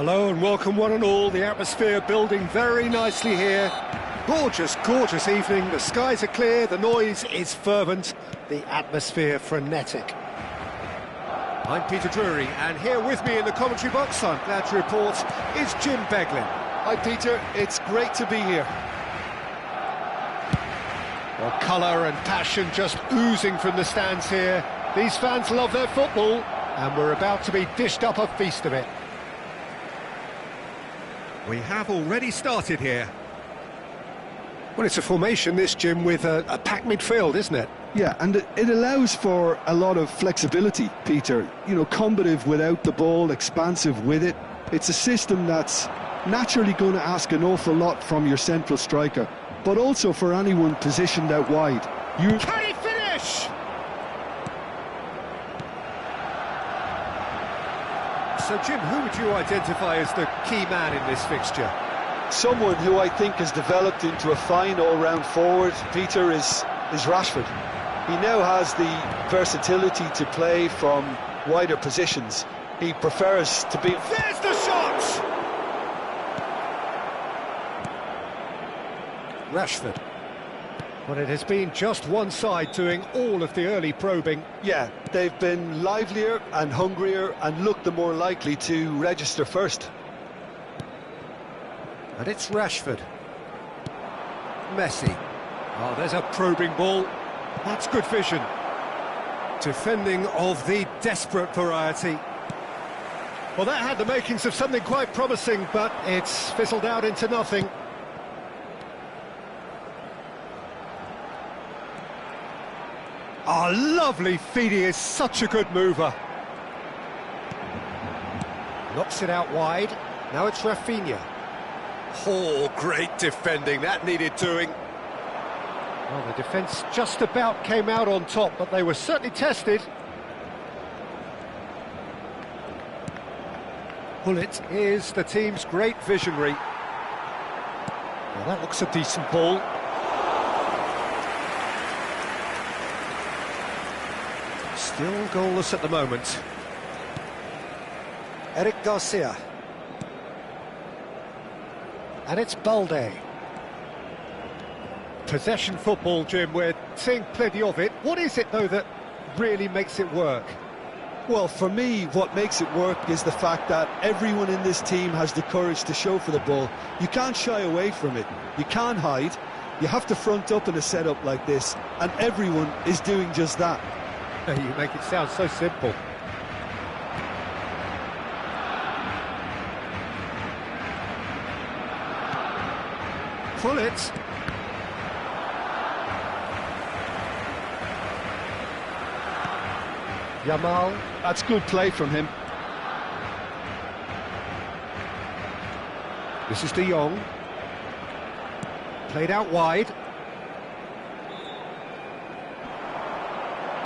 Hello and welcome one and all. The atmosphere building very nicely here. Gorgeous, gorgeous evening. The skies are clear, the noise is fervent, the atmosphere frenetic. I'm Peter Drury, and here with me in the commentary box, I'm glad to report, is Jim Beglin. Hi Peter, it's great to be here. Well, colour and passion just oozing from the stands here. These fans love their football, and we're about to be dished up a feast of it. We have already started here. Well, it's a formation, this, Jim, with a packed midfield, isn't it? Yeah, and it allows for a lot of flexibility, Peter. You know, combative without the ball, expansive with it. It's a system that's naturally going to ask an awful lot from your central striker, but also for anyone positioned out wide. Can he finish? So, Jim, who would you identify as the key man in this fixture? Someone who I think has developed into a fine all-round forward, Peter, is Rashford. He now has the versatility to play from wider positions. He prefers to be... There's the shot! Rashford. Well, it has been just one side doing all of the early probing. Yeah, they've been livelier and hungrier and looked the more likely to register first. And it's Rashford. Messi. Oh, there's a probing ball. That's good vision. Defending of the desperate variety. Well, that had the makings of something quite promising, but it's fizzled out into nothing. Oh, lovely feed. He is such a good mover. Knocks it out wide. Now it's Rafinha. Oh, great defending. That needed doing. Well, the defence just about came out on top, but they were certainly tested. Bullet is the team's great visionary. Well, that looks a decent ball. Still goalless at the moment. Eric Garcia. And it's Balde. Possession football, Jim, we're seeing plenty of it. What is it, though, that really makes it work? Well, for me, what makes it work is the fact that everyone in this team has the courage to show for the ball. You can't shy away from it. You can't hide. You have to front up in a setup like this, and everyone is doing just that. You make it sound so simple. Pull it. Yamal. That's good play from him. This is De Jong. Played out wide.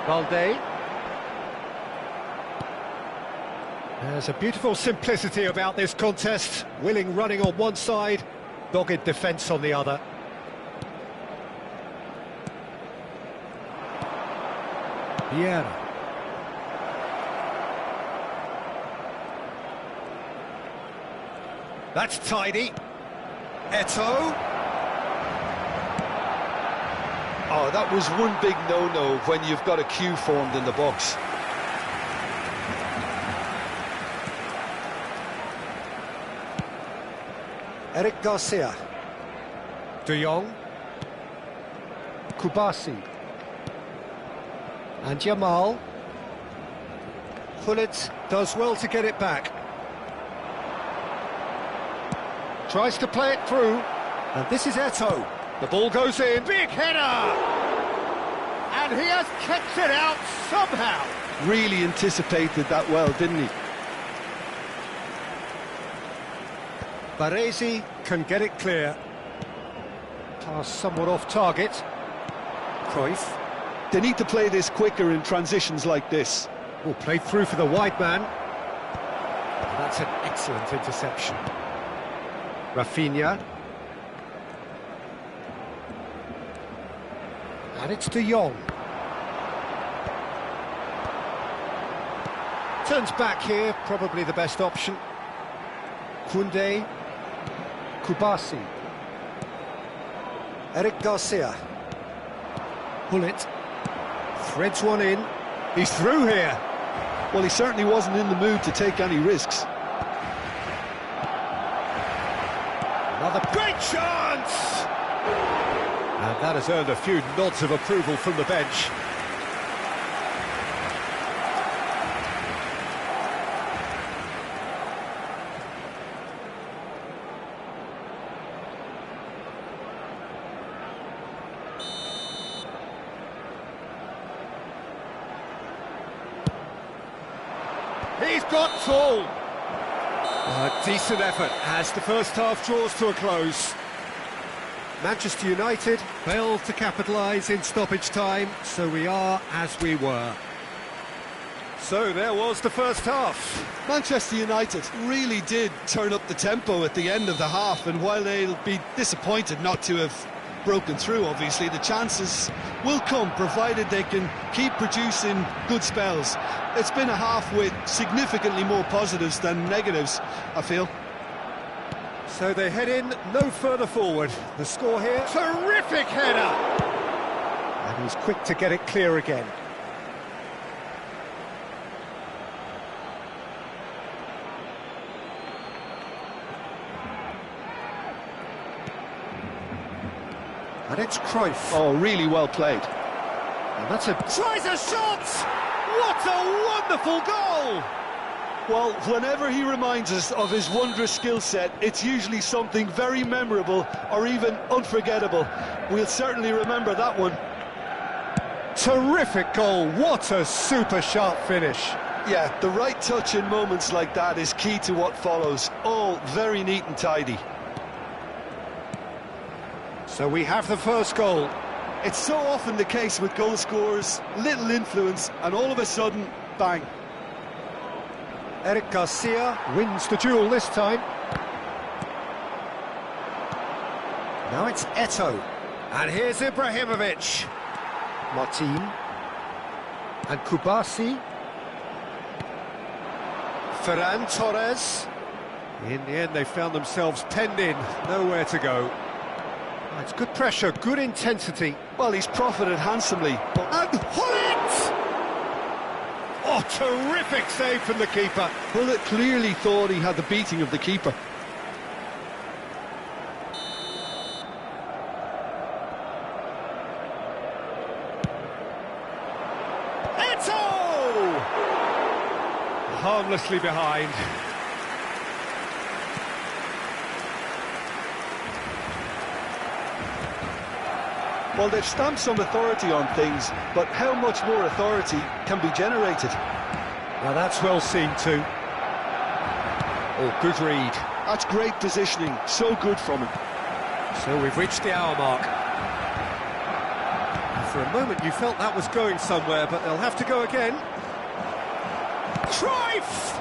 Balde. There's a beautiful simplicity about this contest. Willing running on one side, dogged defence on the other. Vieira. That's tidy. Eto'o. Oh, that was one big no-no when you've got a queue formed in the box. Eric Garcia. De Jong. Kubasi. And Yamal. Pullet does well to get it back. Tries to play it through. And this is Eto'o. The ball goes in. Big header! And he has kept it out somehow. Really anticipated that well, didn't he? Baresi can get it clear. Pass somewhat off target. Cruyff. They need to play this quicker in transitions like this. Oh, played through for the wide man. That's an excellent interception. Rafinha. And it's De Jong. Turns back here, probably the best option. Koundé, Kubasi, Eric Garcia, Hullet, threads one in, he's through here. Well, he certainly wasn't in the mood to take any risks. Another great chance! And that has earned a few nods of approval from the bench. He's got tall. A decent effort as the first half draws to a close. Manchester United failed to capitalise in stoppage time, so we are as we were. So there was the first half. Manchester United really did turn up the tempo at the end of the half, and while they'll be disappointed not to have broken through, obviously, the chances will come, provided they can keep producing good spells. It's been a half with significantly more positives than negatives, I feel. So they head in no further forward. The score here, terrific header! And he's quick to get it clear again. And it's Cruyff. Oh, really well played. And that's tries a shot! What a wonderful goal! Well, whenever he reminds us of his wondrous skill set, it's usually something very memorable or even unforgettable. We'll certainly remember that one. Terrific goal, what a super sharp finish. Yeah, the right touch in moments like that is key to what follows. All very neat and tidy. So we have the first goal. It's so often the case with goal scorers, little influence, and all of a sudden, bang. Eric Garcia wins the duel this time. Now it's Eto'o. And here's Ibrahimovic. Martin. And Kubasi. Ferran Torres. In the end, they found themselves penned in. Nowhere to go. It's good pressure, good intensity. Well, he's profited handsomely. And Hullet! Oh, terrific save from the keeper. Hullet clearly thought he had the beating of the keeper. Eto'o! Harmlessly behind. Well, they've stamped some authority on things, but how much more authority can be generated? Now that's well seen too. Oh, good read. That's great positioning, so good from him. So we've reached the hour mark. For a moment you felt that was going somewhere, but they'll have to go again. Cruyff!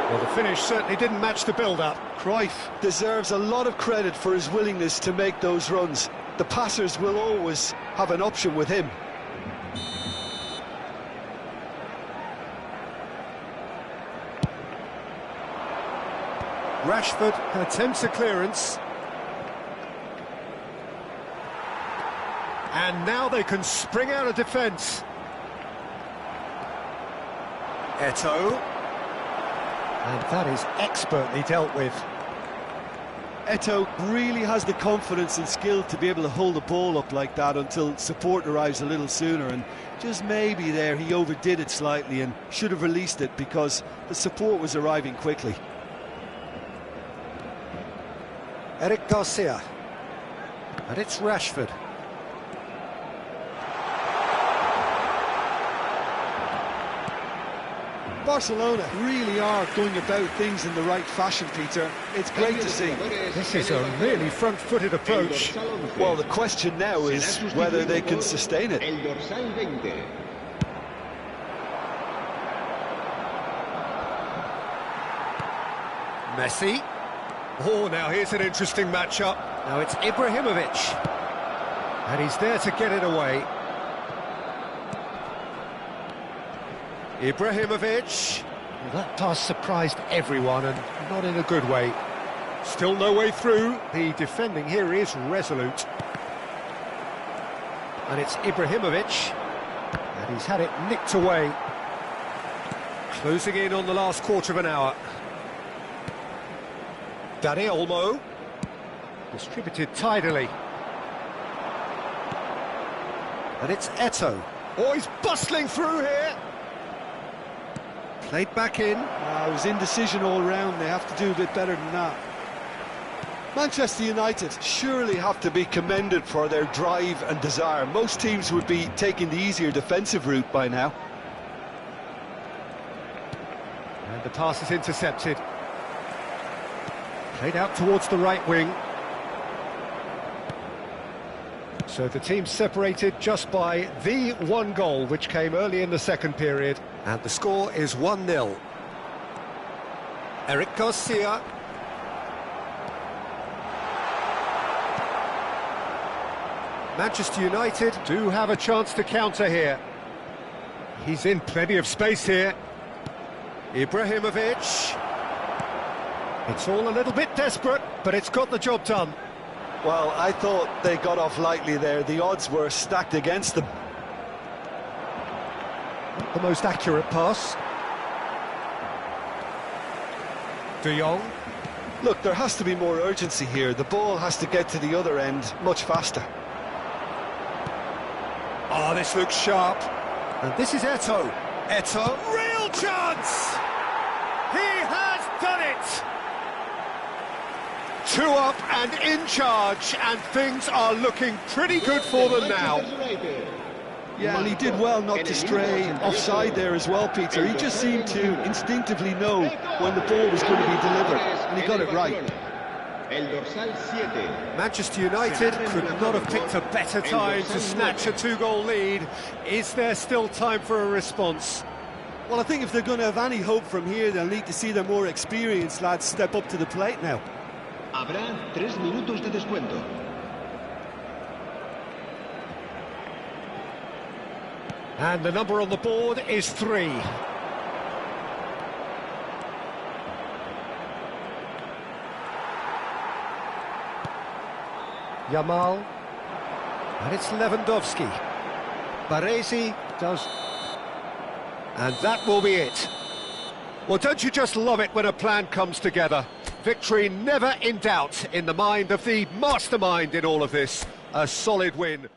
Well, the finish certainly didn't match the build-up. Cruyff deserves a lot of credit for his willingness to make those runs. The passers will always have an option with him. Rashford attempts a clearance. And now they can spring out of defence. Eto'o. And that is expertly dealt with. Eto'o really has the confidence and skill to be able to hold the ball up like that until support arrives a little sooner, and just maybe there he overdid it slightly and should have released it because the support was arriving quickly. Eric Garcia. And it's Rashford. Barcelona really are going about things in the right fashion, Peter. It's great to see. This is a really front-footed approach. Well, the question now is whether they can sustain it. Messi. Oh, now here's an interesting matchup. Now it's Ibrahimovic. And he's there to get it away. Ibrahimovic. Well, that pass surprised everyone, and not in a good way. Still no way through. The defending here is resolute. And it's Ibrahimovic. And he's had it nicked away. Closing in on the last quarter of an hour. Dani Olmo. Distributed tidily. And it's Eto'o. Oh, he's bustling through here. Played back in. It was indecision all round. They have to do a bit better than that. Manchester United surely have to be commended for their drive and desire. Most teams would be taking the easier defensive route by now. And the pass is intercepted. Played out towards the right wing. So the team's separated just by the one goal, which came early in the second period. And the score is 1-0. Eric Garcia. Manchester United do have a chance to counter here. He's in plenty of space here. Ibrahimovic. It's all a little bit desperate, but it's got the job done. Well, I thought they got off lightly there. The odds were stacked against them. Not the most accurate pass. De Jong. Look, there has to be more urgency here. The ball has to get to the other end much faster. Oh, this looks sharp. And this is Eto'o. Eto'o, real chance! He has done it! 2 up and in charge, and things are looking pretty good for them now. Yeah, and he did well not to stray offside there as well, Peter. He just seemed to instinctively know when the ball was going to be delivered, and he got it right. Manchester United could not have picked a better time to snatch a 2-goal lead. Is there still time for a response? Well, I think if they're going to have any hope from here, they'll need to see their more experienced lads step up to the plate now. Habrá 3 minutos de descuento. And the number on the board is 3. Yamal. And it's Lewandowski. Baresi does... And that will be it. Well, don't you just love it when a plan comes together? Victory never in doubt in the mind of the mastermind in all of this. A solid win.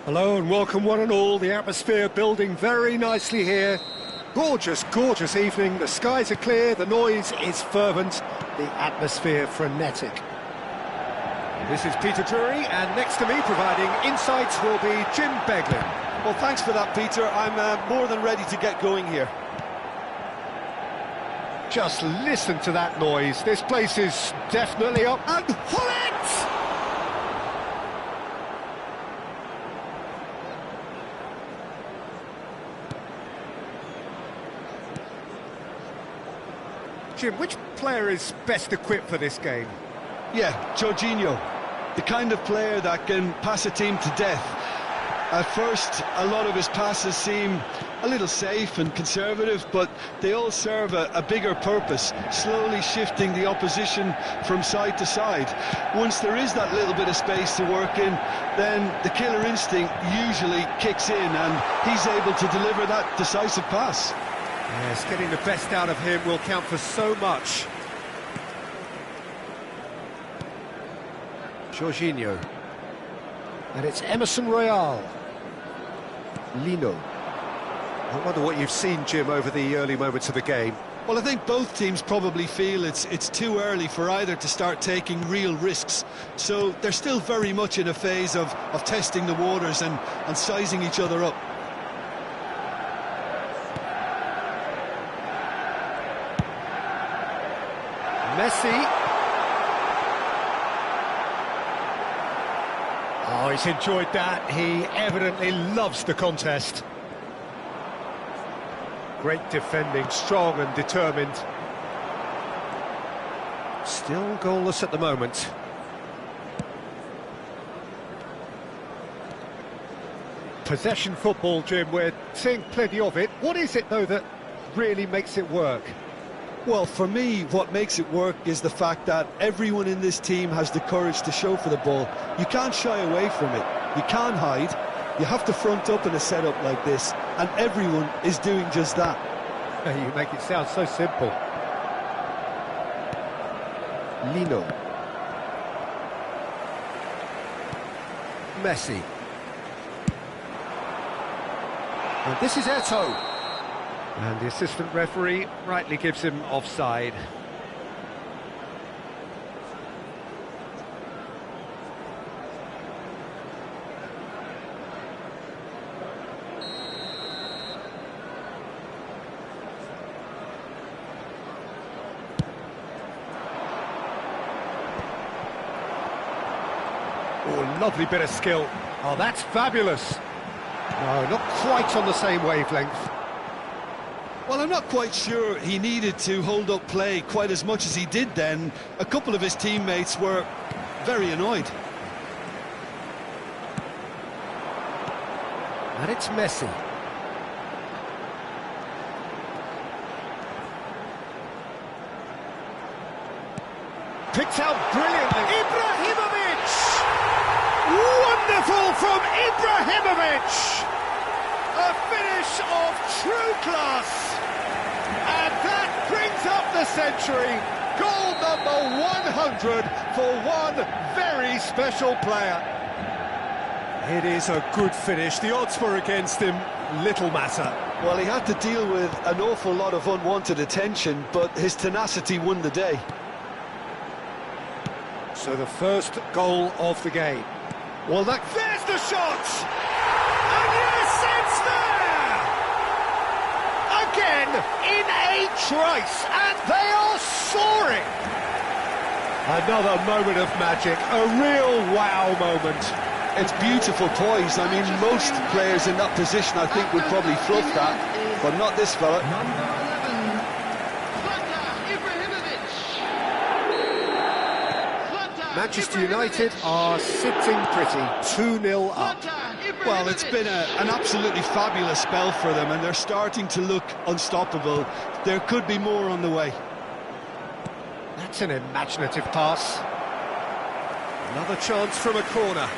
Hello and welcome one and all. The atmosphere building very nicely here. Gorgeous, gorgeous evening. The skies are clear, the noise is fervent, the atmosphere frenetic. This is Peter Drury, and next to me providing insights will be Jim Beglin. Well, thanks for that, Peter. I'm more than ready to get going here. Just listen to that noise. This place is definitely up. And Hullet! Jim, which player is best equipped for this game? Yeah, Jorginho. The kind of player that can pass a team to death. At first, a lot of his passes seem a little safe and conservative, but they all serve a bigger purpose, slowly shifting the opposition from side to side. Once there is that little bit of space to work in, then the killer instinct usually kicks in, and he's able to deliver that decisive pass. Yes, getting the best out of him will count for so much. Jorginho. And it's Emerson Royal. Lino. I wonder what you've seen, Jim, over the early moments of the game. Well, I think both teams probably feel it's too early for either to start taking real risks. So they're still very much in a phase of testing the waters and sizing each other up. Messi. Oh, he's enjoyed that. He evidently loves the contest. Great defending, strong and determined. Still goalless at the moment. Possession football, Jim, we're seeing plenty of it. What is it, though, that really makes it work? Well, for me, what makes it work is the fact that everyone in this team has the courage to show for the ball. You can't shy away from it. You can't hide. You have to front up in a setup like this, and everyone is doing just that. You make it sound so simple. Lino. Messi. And this is Eto'o. And the assistant referee rightly gives him offside. Oh, lovely bit of skill. Oh, that's fabulous. No, not quite on the same wavelength. Well, I'm not quite sure he needed to hold up play quite as much as he did then. A couple of his teammates were very annoyed. And it's Messi. Picked out brilliantly. Ibrahimovic! Wonderful from Ibrahimovic! A finish of true class. And that brings up the century. Goal number 100 for one very special player. It is a good finish. The odds were against him. Little matter. Well, he had to deal with an awful lot of unwanted attention, but his tenacity won the day. So the first goal of the game. Well, there's the shot! And yes, it's there! Again, in a trice, and they are soaring! Another moment of magic, a real wow moment. It's beautiful poise. I mean, most players in that position, I think, would probably fluff that, but not this fella. Manchester United are sitting pretty, 2-0 up. Well, it's been an absolutely fabulous spell for them, and they're starting to look unstoppable. There could be more on the way. That's an imaginative pass. Another chance from a corner.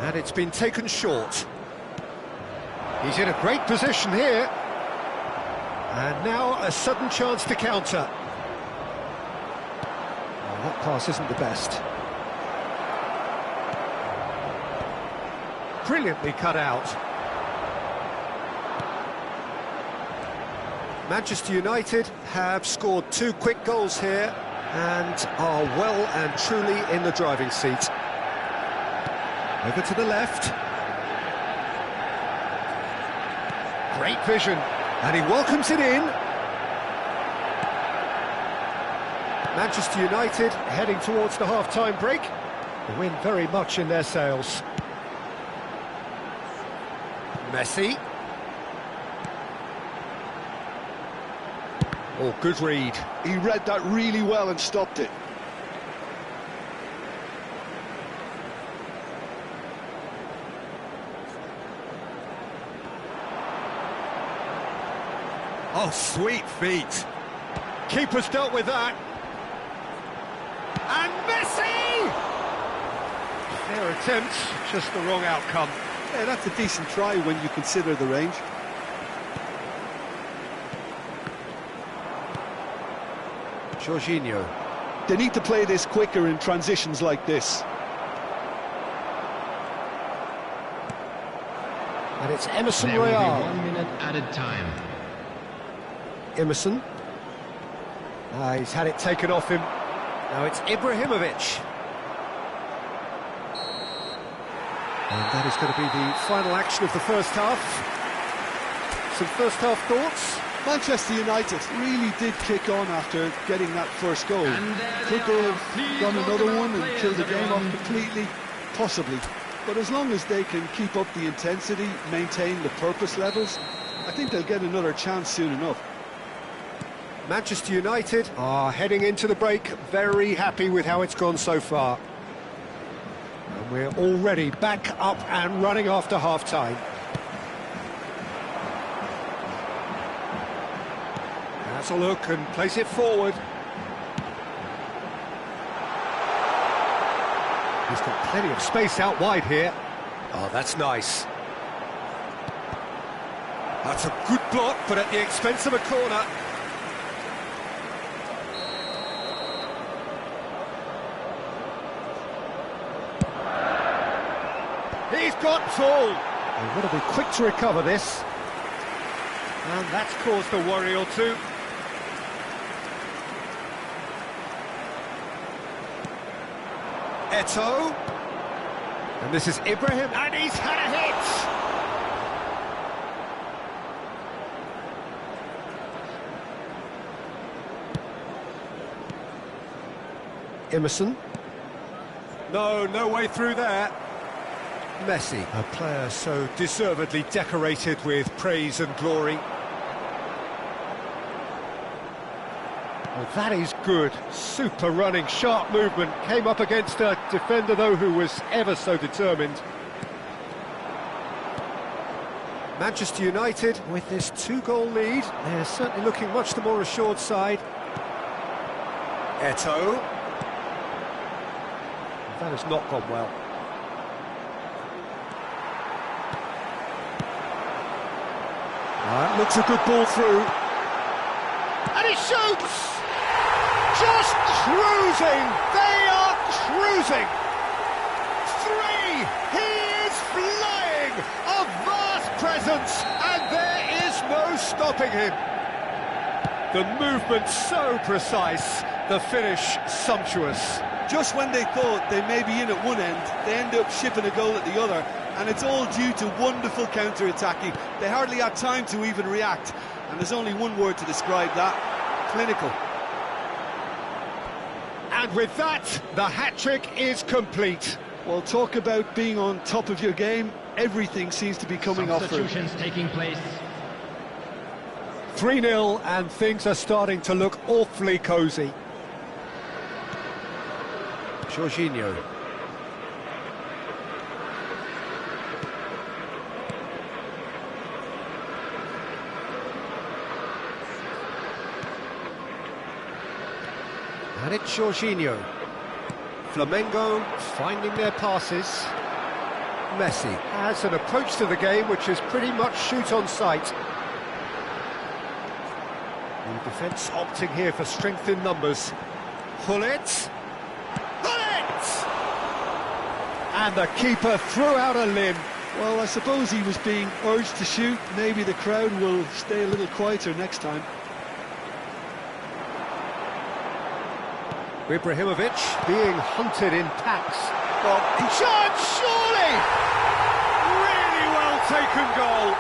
And it's been taken short. He's in a great position here. And now a sudden chance to counter. Oh, that pass isn't the best. Brilliantly cut out. Manchester United have scored 2 quick goals here and are well and truly in the driving seat. Over to the left. Great vision, and he welcomes it in. Manchester United heading towards the half-time break. The wind very much in their sails. Messi. Oh, good read. He read that really well and stopped it. Oh, sweet feet. Keeper's dealt with that. And Messi! Fair attempt, just the wrong outcome. Yeah, that's a decent try when you consider the range. Jorginho. They need to play this quicker in transitions like this. And it's Emerson There will be Royale. 1 minute added time. Emerson. He's had it taken off him. Now it's Ibrahimovic. And that is going to be the final action of the first half. Some first half thoughts? Manchester United really did kick on after getting that first goal. Could they have done another one and killed the game off completely? Possibly. But as long as they can keep up the intensity, maintain the purpose levels, I think they'll get another chance soon enough. Manchester United are heading into the break very happy with how it's gone so far. And we're already back up and running after half-time. That's a look and plays it forward. He's got plenty of space out wide here. Oh, that's nice. That's a good block, but at the expense of a corner. He's got full. They've got to be quick to recover this. And that's caused a worry or two. Eto'o. And this is Ibrahim, and he's had a hit. Emerson. No way through there. Messi, a player so deservedly decorated with praise and glory. Well, that is good. Super running, sharp movement. Came up against a defender, though, who was ever so determined. Manchester United, with this 2-goal lead, they're certainly looking much the more assured side. Eto'o. That has not gone well. That looks a good ball through. And he shoots! Just cruising! They are cruising! 3! He is flying! A vast presence, and there is no stopping him. The movement so precise, the finish sumptuous. Just when they thought they may be in at one end, they end up shipping a goal at the other, and it's all due to wonderful counter-attacking. They hardly had time to even react, and there's only one word to describe that: clinical. And with that, the hat-trick is complete. Well, talk about being on top of your game. Everything seems to be coming off for him. Substitutions taking place. 3-0, and things are starting to look awfully cosy. Jorginho. And it's Jorginho. Flamengo finding their passes. Messi has an approach to the game which is pretty much shoot on sight. The defence opting here for strength in numbers. Hullet. And the keeper threw out a limb. Well, I suppose he was being urged to shoot. Maybe the crowd will stay a little quieter next time. Ibrahimovic being hunted in packs. Well, he shot, surely! Really well taken goal.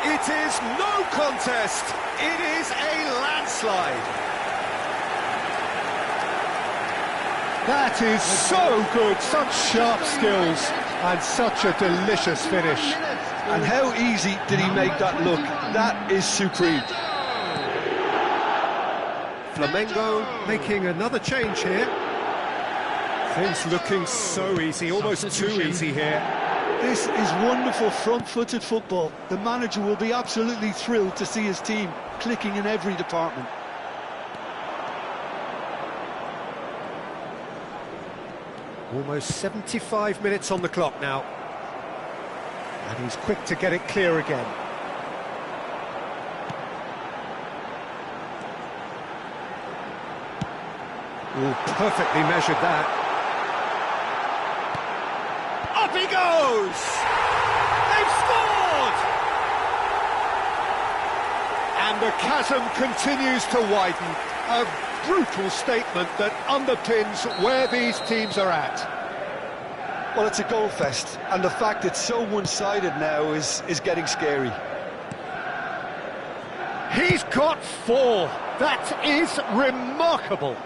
It is no contest. It is a landslide. That is so good, such sharp skills and such a delicious finish. And how easy did he make that look? That is supreme. Flamengo making another change here. Things looking so easy, almost too easy here. This is wonderful front-footed football. The manager will be absolutely thrilled to see his team clicking in every department. Almost 75 minutes on the clock now. And he's quick to get it clear again. Oh, perfectly measured that. Up he goes! They've scored! And the chasm continues to widen. A brutal statement that underpins where these teams are at. Well, it's a goal fest, and the fact it's so one-sided now is getting scary. He's got 4. That is remarkable.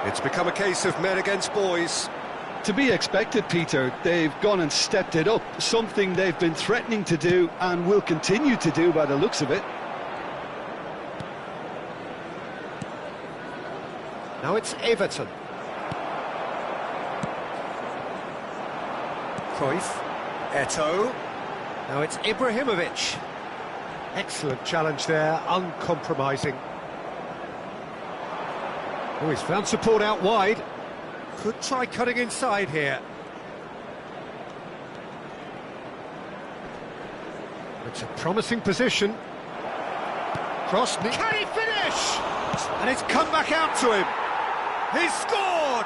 It's become a case of men against boys. To be expected, Peter. They've gone and stepped it up, something they've been threatening to do and will continue to do by the looks of it. Now it's Everton. Cruyff. Eto'o. Now it's Ibrahimovic. Excellent challenge there, uncompromising. Oh, he's found support out wide. Could try cutting inside here. It's a promising position. Cross. Can he finish? And it's come back out to him. He's scored!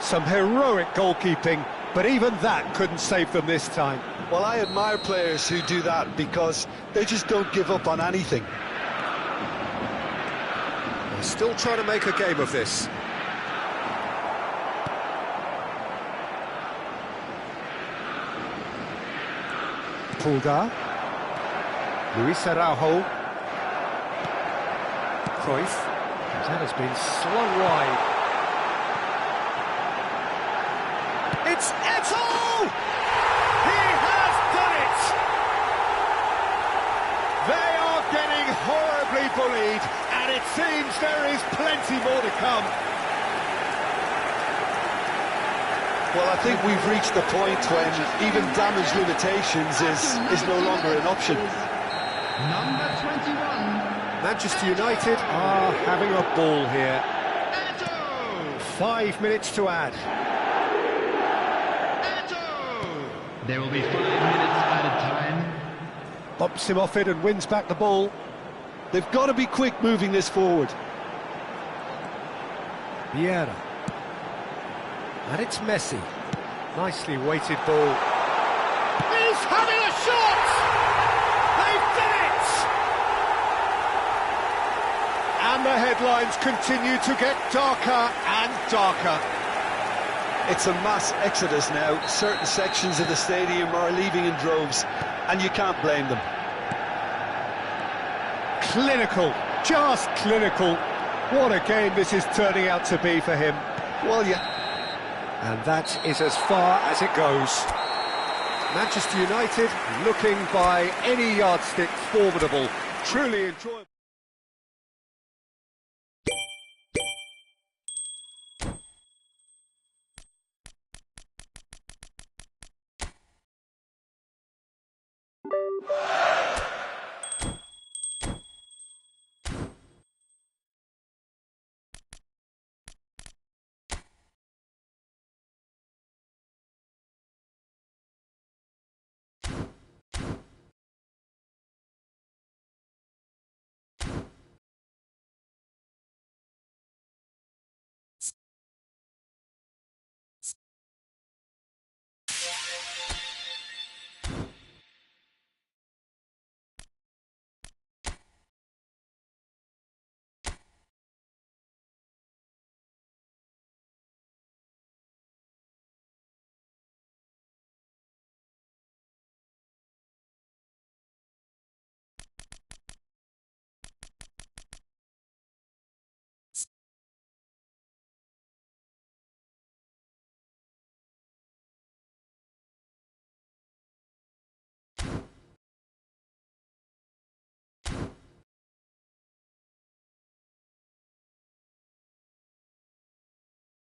Some heroic goalkeeping, but even that couldn't save them this time. Well, I admire players who do that because they just don't give up on anything. They're still trying to make a game of this. Pulgar. Luis Araujo. Cruyff. That has been slung wide. It's Eto'o! He has done it! They are getting horribly bullied, and it seems there is plenty more to come. Well, I think we've reached the point when even damage limitations is no longer an option. Number 21. Manchester United are having a ball here. 5 minutes to add. There will be 5 minutes added time. Bumps him off it and wins back the ball. They've got to be quick moving this forward. Vieira. And it's Messi. Nicely weighted ball. He's having a shot! They've done it! And the headlines continue to get darker and darker. It's a mass exodus now. Certain sections of the stadium are leaving in droves, and you can't blame them. Clinical, just clinical. What a game this is turning out to be for him. Well, yeah. And that is as far as it goes. Manchester United looking by any yardstick formidable. Truly enjoyable.